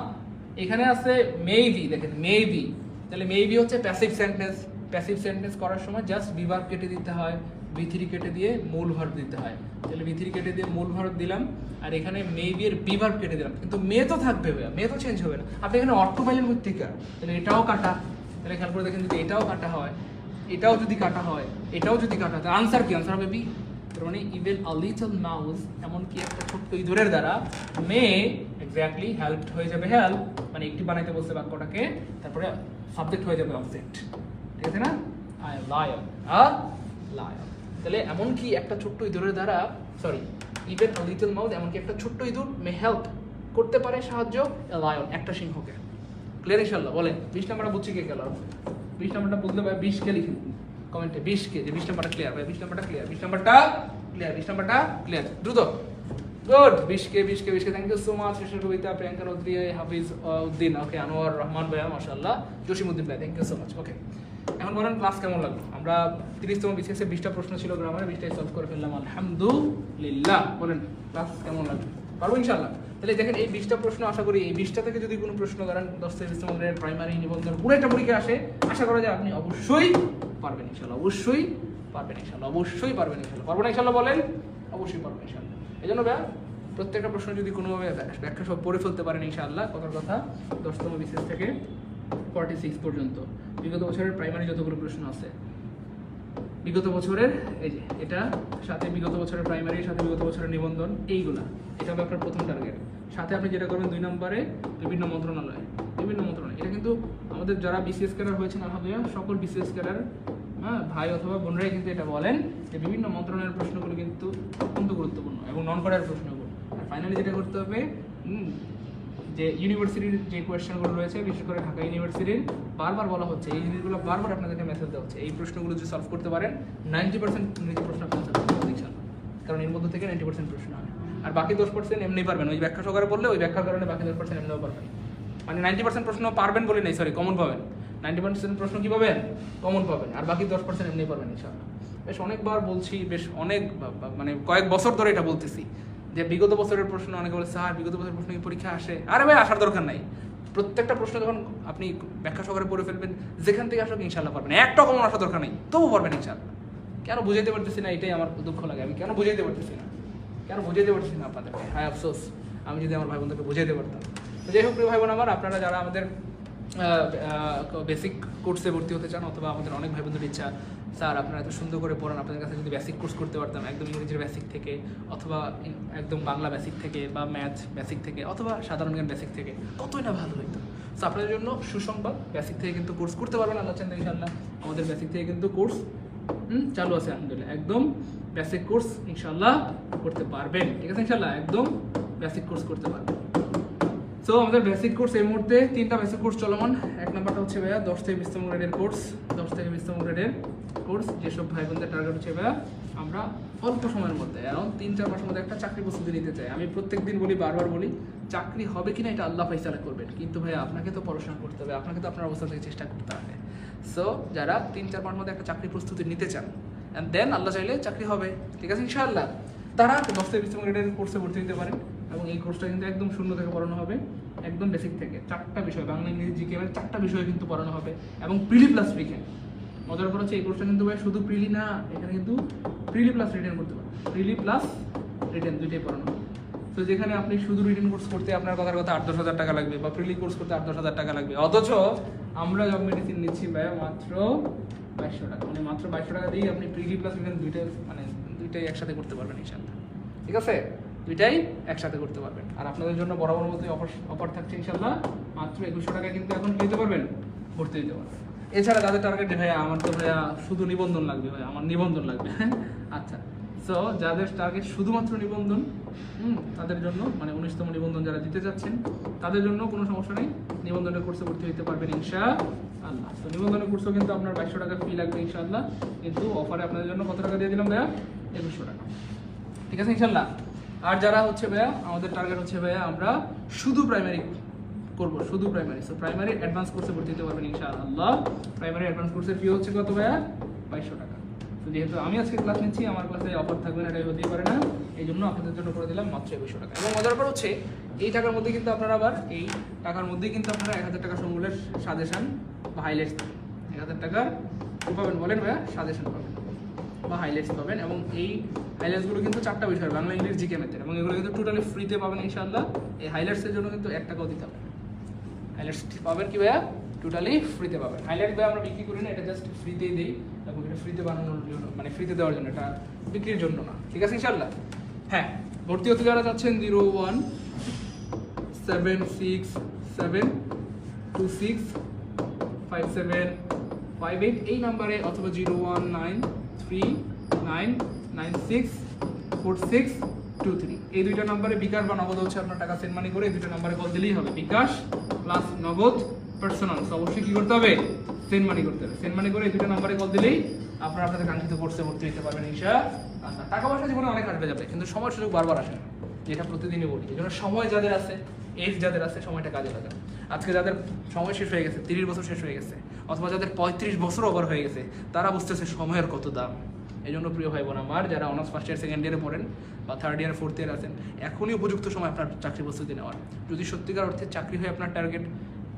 এখানে আছে মেবি, দেখেন মেবি। তাহলে মেবি হচ্ছে প্যাসিভ সেন্টেন্স। প্যাসিভ সেন্টেন্স করার সময় জাস্ট বিভার্ব কেটে দিতে হয়, V3 কেটে দিয়ে মূল ভার্ব দিতে হয়। তাহলে V3 কেটে দিয়ে মূল ভার্ব দিলাম, আর এখানে মেবি এর বিভার্ব কেটে দিলাম, কিন্তু মে তো থাকবে, মে তো চেঞ্জ হবে না। আপনি এখানে অর্থ পাইলেন থেকে, তাহলে এটাও কাটা। তাহলে খেয়াল করে দেখেন, যদি এটাও কাটা হয়, এটাও যদি কাটা হয়, এটাও যদি কাটা, তাহলে আনসার কি? আনসার হবে বি। তার মানে ইভেন আ লিটল মাউস, এমনকি একটা ছোট্ট ইঁদুরের দ্বারা, মে এক্স্যাক্টলি হেল্পড হয়ে যাবে, হেল্প মানে একটি বানাইতে বলছে বাক্যটাকে, তারপরে সাবজেক্ট হয়ে যাবে অবজেক্ট, ঠিক আছে না? I lion, lion. তাহলে এমনকি একটা ছোট্ট ইঁদুরের দ্বারা, সরি, ইভেন আ লিটল মাউস, এমনকি একটা ছোট্ট ইঁদুর মে হেল্প করতে পারে সাহায্য এ লায়ন, একটা সিংহকে। ক্লিয়ার ইনশাআল্লাহ? বলেন 20 নাম্বারটা বুঝছি কে গেল? 20 নাম্বারটা বলতে ভাই 20 কে লিখুন কমেন্টে, 20 কে, যে 20 নাম্বারটা ক্লিয়ার ভাই, 20 নাম্বারটা ক্লিয়ার, 20 নাম্বারটা ক্লিয়ার, 20 নাম্বারটা ক্লিয়ার, দ্রুত। গুড, 20 কে, 20 কে, 20 কে। Thank you so much. Shesher Kobita Priyanka রৌদ্রি, Hafiz Uddin, ওকে, আনোয়ার রহমান ভাইয়া মাশাআল্লাহ, জসিমউদ্দিন ভাই, থ্যাংক ইউ সো মাচ। ওকে, এখন বলেন ক্লাস কেমন লাগলো? আমরা 30তম বিসিএস এর 20টা প্রশ্ন ছিল গ্রামারে, 20টাই সলভ করে ফেললাম আলহামদুলিল্লাহ। বলেন ক্লাস কেমন লাগলো? পারবো ইনশাআল্লাহ? তাহলে দেখেন, এই 20টা প্রশ্ন আশা করি, এই 20টা থেকে যদি কোনো প্রশ্ন করেন 10 থেকে 20 নম্বরের প্রাইমারি নিবন্ধন পুরো একটা পরীক্ষা আসে, আশা করা যায় আপনি অবশ্যই পারবেন ইনশাআল্লাহ, অবশ্যই পারবেন ইনশাআল্লাহ, অবশ্যই পারবেন ইনশাআল্লাহ। পারবো না ইনশাআল্লাহ? বলেন অবশ্যই পারবেন ইনশাআল্লাহ। এই জন্য ভাইয়া প্রত্যেকটা প্রশ্ন যদি কোনোভাবে ব্যাখ্যা সব পড়ে ফেলতে পারেন ইনশাআল্লাহ, কথার কথা 10তম বিসিএস থেকে 46 পর্যন্ত বিগত বছরের প্রাইমারি যতগুলো প্রশ্ন আছে, বিগত বছরের, এই যে এটা সাথে বিগত বছরের প্রাইমারি, সাথে বিগত বছরের নিবন্ধন, এইগুলা, এটা হবে আপনার প্রথম টার্গেট। সাথে আপনি যেটা করবেন 2 নম্বরে বিভিন্ন মন্ত্রণালয়, এটা কিন্তু আমাদের যারা বিসিএস ক্যাডার হয়েছেন আলহামদুলিল্লাহ, সকল বিসিএস ক্যাডার ভাই অথবা বোনরাই কিন্তু এটা বলেন যে বিভিন্ন মন্ত্রণালয়ের প্রশ্নগুলো কিন্তু অত্যন্ত গুরুত্বপূর্ণ, এবং নন করার প্রশ্নগুলো। আর ফাইনালি যেটা করতে হবে, যে ইউনিভার্সিটির যে কোয়েশ্চেনগুলো রয়েছে, বিশেষ করে ঢাকা ইউনিভার্সিটির, বারবার বলা হচ্ছে, এই জিনিসগুলো বারবার আপনাদেরকে মেসেজ দেওয়া হচ্ছে, এই প্রশ্নগুলো যদি সলভ করতে পারেন 90% ইংরেজি প্রশ্ন আপনি সলভ করতে পারবেন ইনশাআল্লাহ, কারণ এর মধ্যে থেকে 90% প্রশ্ন হয়। আর বাকি 10% এমনি পারবেন, ওই ব্যাখ্যা সহকারে বললে ওই ব্যাখ্যার কারণে বাকি 10% এমনিও পারবেন। মানে 90% প্রশ্ন পারবেন বলে নেই, সরি, কমন পাবেন। 90% প্রশ্ন কি পাবেন? কমন পাবেন, আর বাকি 10% এমনি পারবেন ইনশাআল্লাহ। বেশ অনেকবার বলছি, বেশ অনেক, মানে কয়েক বছর ধরে এটা বলতেছি, যে বিগত বছরের প্রশ্ন, অনেকে বলে স্যার বিগত বছরের প্রশ্ন কি পরীক্ষা আসে? আরে ভাই, আসার দরকার নাই। প্রত্যেকটা প্রশ্ন যখন আপনি ব্যাখ্যা সহকারে পড়ে ফেলবেন, যেখান থেকে আসুক ইনশাআল্লাহ পারবেন, একটা কমন আসার দরকার নেই, তবু পারবেন ইনশাআল্লাহ। কেন বুঝাইতে পারতেছি না, এটাই আমার দুঃখ লাগে, আমি কেন বুঝাইতে পারতেছি না, আপনাদেরকে, হায় আফসোস, আমি যদি আমার ভাই বোনদেরকে বুঝাইতে পারতাম। তো যাই হোক প্রিয় ভাই বোন আমার, আপনারা যারা আমাদের বেসিক কোর্সে ভর্তি হতে চান, অথবা আমাদের অনেক ভাই বোনদের ইচ্ছা, স্যার আপনারা এত সুন্দর করে পড়ান, আপনাদের কাছে যদি বেসিক কোর্স করতে পারতাম, একদম ইংরেজির বেসিক থেকে, অথবা একদম বাংলা বেসিক থেকে, বা ম্যাথ বেসিক থেকে, অথবা সাধারণ জ্ঞান বেসিক থেকে, কতই না ভালো হইতো। সো আপনাদের জন্য সুসংবাদ, বেসিক থেকে কিন্তু কোর্স করতে পারবেন আল্লাহ চান ইনশাআল্লাহ। আমাদের বেসিক থেকে কিন্তু কোর্স চালু আছে আলহামদুলিল্লাহ, একদম বেসিক কোর্স ইনশাআল্লাহ করতে পারবেন, ঠিক আছে ইনশাআল্লাহ, একদম বেসিক কোর্স করতে পারবেন। সো আমাদের বেসিক কোর্স এই মুহূর্তে 3টা বেসিক কোর্স চলমান। 1 নাম্বারটা হচ্ছে ভাইয়া 10 থেকে 20তম গ্রেডের কোর্স, 10 থেকে 20তম গ্রেডের কোর্স, যেসব ভাই বোনদের টার্গেট হচ্ছে ভাইয়া আমরা অল্প সময়ের মধ্যে, অ্যারাউন্ড 3-4 মাসের মধ্যে একটা চাকরি প্রস্তুতি নিতে চাই। আমি প্রত্যেকদিন বলি, বারবার বলি, চাকরি হবে কিনা এটা আল্লাহ ফাইসালা করবেন, কিন্তু ভাইয়া আপনাকে তো পড়াশোনা করতে হবে, আপনাকে তো আপনার অবস্থা থেকে চেষ্টা করতে হবে। সো যারা 3-4 মাসের মধ্যে একটা চাকরি প্রস্তুতি নিতে চান, অ্যান্ড দেন আল্লাহ চাইলে চাকরি হবে, ঠিক আছে ইনশাআল্লাহ। তারা 10 থেকে 20 গ্রেডের কোর্সে ভর্তি হতে পারেন। এবং এই কোর্সটা কিন্তু একদম শূন্য থেকে পড়ানো হবে, একদম বেসিক থেকে 4টা বিষয়, বাংলা ইংরেজি জিকে 4টা বিষয় কিন্তু পড়ানো হবে, এবং প্রিলি প্লাস রিটেন। মজার ব্যাপার হচ্ছে এই কোর্সটা কিন্তু ভাই শুধু প্রিলি না, এখানে কিন্তু প্রিলি প্লাস রিটেন করতে পারেন, প্রিলি প্লাস রিটেন দুইটাই পড়ানো হবে। তো যেখানে আপনি শুধু রিটেন কোর্স করতে আপনার কথার কথা 8-10 হাজার টাকা লাগবে, বা প্রিলি কোর্স করতে 8-10 হাজার টাকা লাগবে, অথচ আমরা জব মেডিসিন নিচ্ছি ভাই মাত্র 2200 টাকা, মানে মাত্র 2200 টাকা দিয়েই আপনি প্রিলি প্লাস রিটেন দুইটাই একসাথে করতে পারবেন ইনশাআল্লাহ। ঠিক আছে, দুইটাই একসাথে করতে পারবেন। আর আপনাদের জন্য বরাবর মতোই অফার থাকছে ইনশাআল্লাহ, মাত্র 2100 টাকা কিন্তু এখন নিতে পারবেন, ভর্তি দিতে পারবেন। এছাড়া তাদের টার্গেট ভাইয়া আমার তো ভাইয়া শুধু নিবন্ধন লাগবে, ভাই আমার নিবন্ধন লাগবে। আচ্ছা, সো যাদের টার্গেট শুধুমাত্র নিবন্ধন, তাদের জন্য মানে 19তম নিবন্ধন যারা দিতে যাচ্ছেন তাদের জন্য কোনো সমস্যা নেই, নিবন্ধনের কোর্সে ভর্তি হতে পারবেন ইনশাআল্লাহ। তো নিবন্ধনের কোর্সও কিন্তু আপনার 2200 টাকা ফি লাগবে ইনশাআল্লাহ, কিন্তু অফারে আপনাদের জন্য কত টাকা দিয়ে দিলাম ভাইয়া? 2100 টাকা। ঠিক আছে ইনশাআল্লাহ। আর যারা হচ্ছে ভাইয়া আমাদের টার্গেট হচ্ছে ভাইয়া আমরা শুধু প্রাইমারি করবো, শুধু প্রাইমারি, সো প্রাইমারি অ্যাডভান্স কোর্সে ভর্তি হতে পারবেন ইনশাআল্লাহ। প্রাইমারি অ্যাডভান্স কোর্সের ফি হচ্ছে কত ভাইয়া? 2200 টাকা। তো যেহেতু আমি আজকে ক্লাস নিচ্ছি, আমার ক্লাসে অফার থাকবে না, এটাই হতেই পারে না, এই জন্য আপনাদের জন্য করে দিলাম মাত্র 2100 টাকা। এবং মজার ব্যাপার হচ্ছে এই টাকার মধ্যে কিন্তু আপনারা আবার এই টাকার মধ্যেই কিন্তু আপনারা 1000 টাকা সমূলের সাজেশন বা হাইলাইটস পাবেন। 1000 টাকার কি পাবেন বলেন ভাইয়া? সাজেশন পাবেন বা হাইলাইটস পাবেন। এবং এই হাইলাইটসগুলো কিন্তু 4টা বিষয়, বাংলা ইংরেজি জিকে ম্যাথের, এবং এগুলো কিন্তু টোটালি ফ্রিতে পাবেন ইনশাআল্লাহ। এই হাইলাইটসের জন্য কিন্তু 1 টাকাও দিতে হবে না। হাইলাইটস পাবেন কি ভাইয়া? টোটালি ফ্রিতে পাবেন। হাইলাইট ভাই আমরা বিক্রি করি না, এটা জাস্ট ফ্রিতেই দিই, এবং এটা ফ্রিতে বানানোর জন্য, মানে ফ্রিতে দেওয়ার জন্য, এটা বিক্রির জন্য না। ঠিক আছে ইনশাআল্লাহ। হ্যাঁ, ভর্তি হতে যারা চাচ্ছেন 0176726575 এই নাম্বারে, অথবা 019399964623 এই দুইটা নাম্বারে বিকাশ বা নগদ হচ্ছে আপনার টাকা সেন্ড মানি করে এই দুইটা নাম্বারে কল দিলেই হবে। বিকাশ প্লাস নগদ পার্সোনাল, অবশ্যই কি করতে হবে? সেন্ড মানি করতে হবে। সেন্ড মানি করে এই দুটো নাম্বারে কল দিলেই আপনারা আপনাদের কাঙ্ক্ষিত কোর্সে ভর্তি হতে পারবেন ইনশাআল্লাহ। টাকা পয়সা জীবনে অনেক আসবে যাবে, কিন্তু সময় সুযোগ বারবার আসে না, যেটা প্রতিদিনই বলি। এই জন্য সময় যাদের আছে, এজ যাদের আছে, সময়টা কাজে লাগান। আজকে যাদের সময় শেষ হয়ে গেছে, 30 বছর শেষ হয়ে গেছে, অথবা যাদের 35 বছর ওভার হয়ে গেছে, তারা বুঝতেছে সময়ের কত দাম। এই জন্য প্রিয় ভাই বোন আমার, যারা অনার্স ফার্স্ট ইয়ার সেকেন্ড ইয়ারে পড়েন বা থার্ড ইয়ার ফোর্থ ইয়ার আছেন, এখনই উপযুক্ত সময় আপনার চাকরি প্রস্তুতি নেওয়ার। যদি সত্যিকার অর্থে চাকরি হয় আপনার টার্গেট,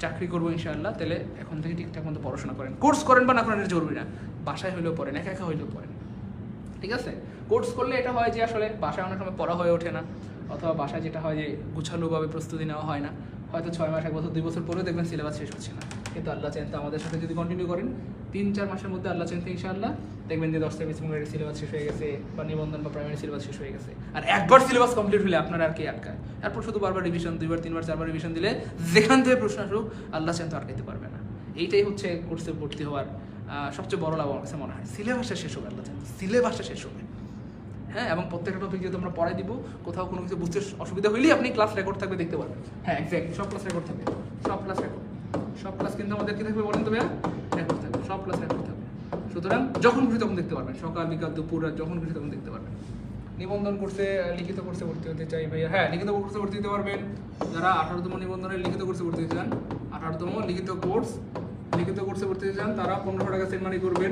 চাকরি করবো ইনশাআল্লাহ, তাহলে এখন থেকে ঠিকঠাক মতো পড়াশোনা করেন। কোর্স করেন বা না করেন এটা জরুরি না, বাসায় হলেও পড়েন, একা একা হইলেও পড়েন। ঠিক আছে, কোর্স করলে এটা হয় যে আসলে বাসায় অনেক সময় পড়া হয়ে ওঠে না, অথবা বাসায় যেটা হয় যে গুছালোভাবে প্রস্তুতি নেওয়া হয় না, হয়তো 6 মাস 1 বছর 2 বছর পরেও দেখবেন সিলেবাস শেষ হচ্ছে না। কিন্তু আল্লাহ চাইতে আমাদের সাথে যদি কন্টিনিউ করেন 3-4 মাসের মধ্যে আল্লাহ চাইতে ইনশাআল্লাহ দেখবেন যে 10 থেকে 20 মিনিটের সিলেবাস শেষ হয়ে গেছে, বা নিবন্ধন বা প্রাইমারি সিলেবাস শেষ হয়ে গেছে। আর একবার সিলেবাস কমপ্লিট হলে আপনার আর কি আটকায়? এরপর শুধু বারবার রিভিশন, 2বার 3বার 4বার রিভিশন দিলে যেখান থেকে প্রশ্ন আসুক আল্লাহ চাইতে আটকাইতে পারবে না। এইটাই হচ্ছে কোর্সে ভর্তি হওয়ার সবচেয়ে বড় লাভ আমার কাছে মনে হয়। সিলেবাসটা শেষ হবে, আল্লাহ চাইতে সিলেবাসটা শেষ হবে। হ্যাঁ, এবং প্রত্যেকটা টপিক যেহেতু আমরা পড়াই দিব, কোথাও কোনো কিছু বুঝতে অসুবিধা হইলেই আপনি ক্লাস রেকর্ড থাকবে দেখতে পারবেন। হ্যাঁ এক্স্যাক্টলি, সব ক্লাস রেকর্ড থাকবে, সব ক্লাস রেকর্ড, সব ক্লাস কিন্তু আমাদের কি থাকবে বলেন তো ভাইয়া? রেকর্ড থাকবে, সব ক্লাস রেকর্ড থাকবে। সুতরাং যখন খুশি তখন দেখতে পারবেন, সকাল বিকাল দুপুর রাত যখন খুশি তখন দেখতে পারবেন। নিবন্ধন কোর্সে লিখিত কোর্সে ভর্তি হতে চাই ভাইয়া? হ্যাঁ, লিখিত কোর্সে ভর্তি হতে পারবেন যারা 18তম নিবন্ধনের লিখিত কোর্সে ভর্তি হতে চান। 18তম লিখিত কোর্সে ভর্তি হতে চান তারা 1500 টাকা সেন্ড মানি করবেন।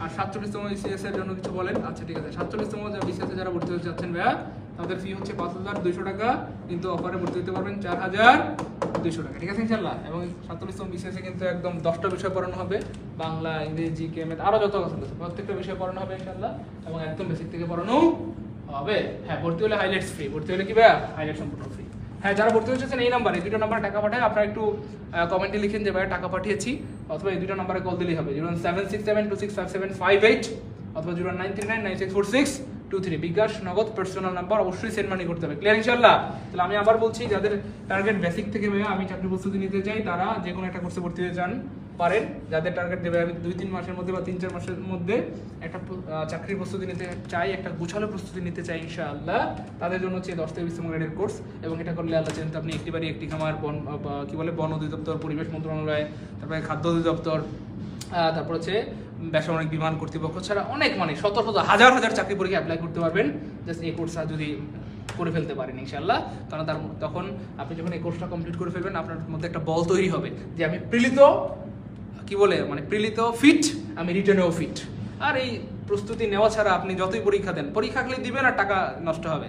আর 47তম বিসিএস এর জন্য কিছু বলেন? আচ্ছা ঠিক আছে, 47তম বিসিএস এ যারা ভর্তি হতে যাচ্ছেন ভাইয়া, তাদের ফি হচ্ছে 5200 টাকা, কিন্তু অফারে ভর্তি হতে পারবেন 4200 টাকা। ঠিক আছে ইনশাআল্লাহ। এবং 47তম বিসিএস এ কিন্তু একদম 10টা বিষয় পড়ানো হবে, বাংলা ইংরেজি জিকে ম্যাথ আরো যত আছে প্রত্যেকটা বিষয় পড়ানো হবে ইনশাআল্লাহ, এবং একদম বেসিক থেকে পড়ানো হবে। হ্যাঁ, ভর্তি হলে হাইলাইটস ফ্রি, ভর্তি হলে কি ভাইয়া? হাইলাইট সম্পূর্ণ ফ্রি। হ্যাঁ, যারা ভর্তি হচ্ছেন এই নাম্বারে, এই দুটো নাম্বারে টাকা পাঠায়, আপনারা একটু কমেন্টে লিখেন যে ভাইয়া টাকা পাঠিয়েছি, অথবা এই দুটো নাম্বারে কল দিলেই হবে, 0767265758 অথবা 0939964623। বিকাশ নগদ পার্সোনাল নাম্বার, অবশ্যই সেন্ড মানি করতে হবে। ক্লিয়ার ইনশাআল্লাহ? তাহলে আমি আবার বলছি, যাদের টার্গেট বেসিক থেকে ভাইয়া আমি চাকরি প্রস্তুতি নিতে চাই, তারা যে কোনো একটা কোর্সে ভর্তি হতে চান পারেন। যাদের টার্গেট দেবে আমি 2-3 মাসের মধ্যে বা 3-4 মাসের মধ্যে একটা চাকরির প্রস্তুতি নিতে চাই, একটা গোছালো প্রস্তুতি নিতে চাই ইনশাআল্লাহ, তাদের জন্য হচ্ছে 10 থেকে 20 গ্রেডের কোর্স। এবং এটা করলে আল্লাহ চাইতে আপনি একটি বাড়ি একটি খামার, বন অধিদপ্তর, পরিবেশ মন্ত্রণালয়, তারপরে খাদ্য অধিদপ্তর, তারপর হচ্ছে বেসামরিক বিমান কর্তৃপক্ষ ছাড়া অনেক মানে শত শত হাজার হাজার চাকরি পরীক্ষা অ্যাপ্লাই করতে পারবেন জাস্ট এই কোর্সটা যদি করে ফেলতে পারেন ইনশাআল্লাহ। কারণ তখন আপনি যখন এই কোর্সটা কমপ্লিট করে ফেলবেন, আপনার মধ্যে একটা বল তৈরি হবে যে আমি প্রিলিত ফিট, আমি রিটেনেও ফিট। আর এই প্রস্তুতি নেওয়া ছাড়া আপনি যতই পরীক্ষা দেন, পরীক্ষা খালি দিবেন আর টাকা নষ্ট হবে,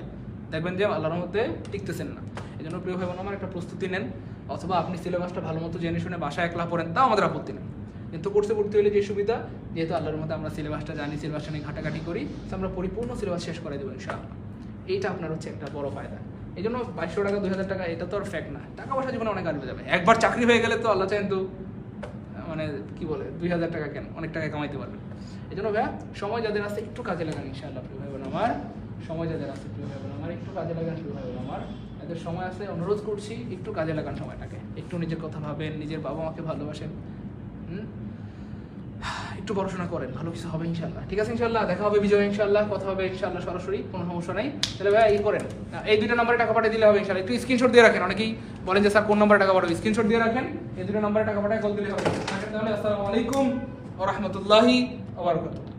দেখবেন যে আল্লাহর মধ্যে টিকতেছেন না। এই জন্য প্রিয় ভাই বোন আমার একটা প্রস্তুতি নেন, অথবা আপনি সিলেবাসটা ভালো মতো জেনে শুনে বাসায় একলা পড়েন, তাও আমাদের আপত্তি নেই। কিন্তু কোর্সে ভর্তি হলে যে সুবিধা, যেহেতু আল্লাহর মধ্যে আমরা সিলেবাসটা জানি, সিলেবাসটা নিয়ে ঘাটাঘাটি করি, তো আমরা পরিপূর্ণ সিলেবাস শেষ করে দেবো ইনশাআল্লাহ। এইটা আপনার হচ্ছে একটা বড় ফায়দা। এই জন্য 2200 টাকা 2000 টাকা এটা তো আর ফ্যাক্ট না, টাকা পয়সা জীবনে অনেক আসবে যাবে। একবার চাকরি হয়ে গেলে তো আল্লাহ চাইন তো মানে কি বলে 2000 টাকা কেন, অনেক টাকা কামাইতে পারবেন। এই জন্য ভাইয়া সময় যাদের আছে একটু কাজে লাগান ইনশাআল্লাহ প্রিয় ভাই বোন আমার, সময় যাদের আছে প্রিয় ভাই বোন আমার একটু কাজে লাগান প্রিয় ভাই বোন আমার, এদের সময় আছে, অনুরোধ করছি একটু কাজে লাগান সময়টাকে, একটু নিজের কথা ভাবেন, নিজের বাবা মাকে ভালোবাসেন, একটু পড়াশোনা করেন, ভালো কিছু হবে ইনশাআল্লাহ। ঠিক আছে ইনশাআল্লাহ, দেখা হবে বিজয় ইনশাআল্লাহ, কথা হবে ইনশাআল্লাহ সরাসরি, কোনো সমস্যা নাই। তাহলে ভাই এই করেন, এই দুটো নম্বরে টাকা পাঠিয়ে দিলে হবে ইনশাআল্লাহ। একটু স্ক্রিনশট দিয়ে রাখেন, অনেকেই বলেন যে স্যার কোন নম্বরে টাকা পাঠাবো, স্ক্রিনশট দিয়ে রাখেন, এই দুটো নম্বরে টাকা পাঠিয়ে কল দিলে হবে। তাহলে আসসালামু আলাইকুম ওয়া রাহমাতুল্লাহি ওয়া বারাকাতুহু।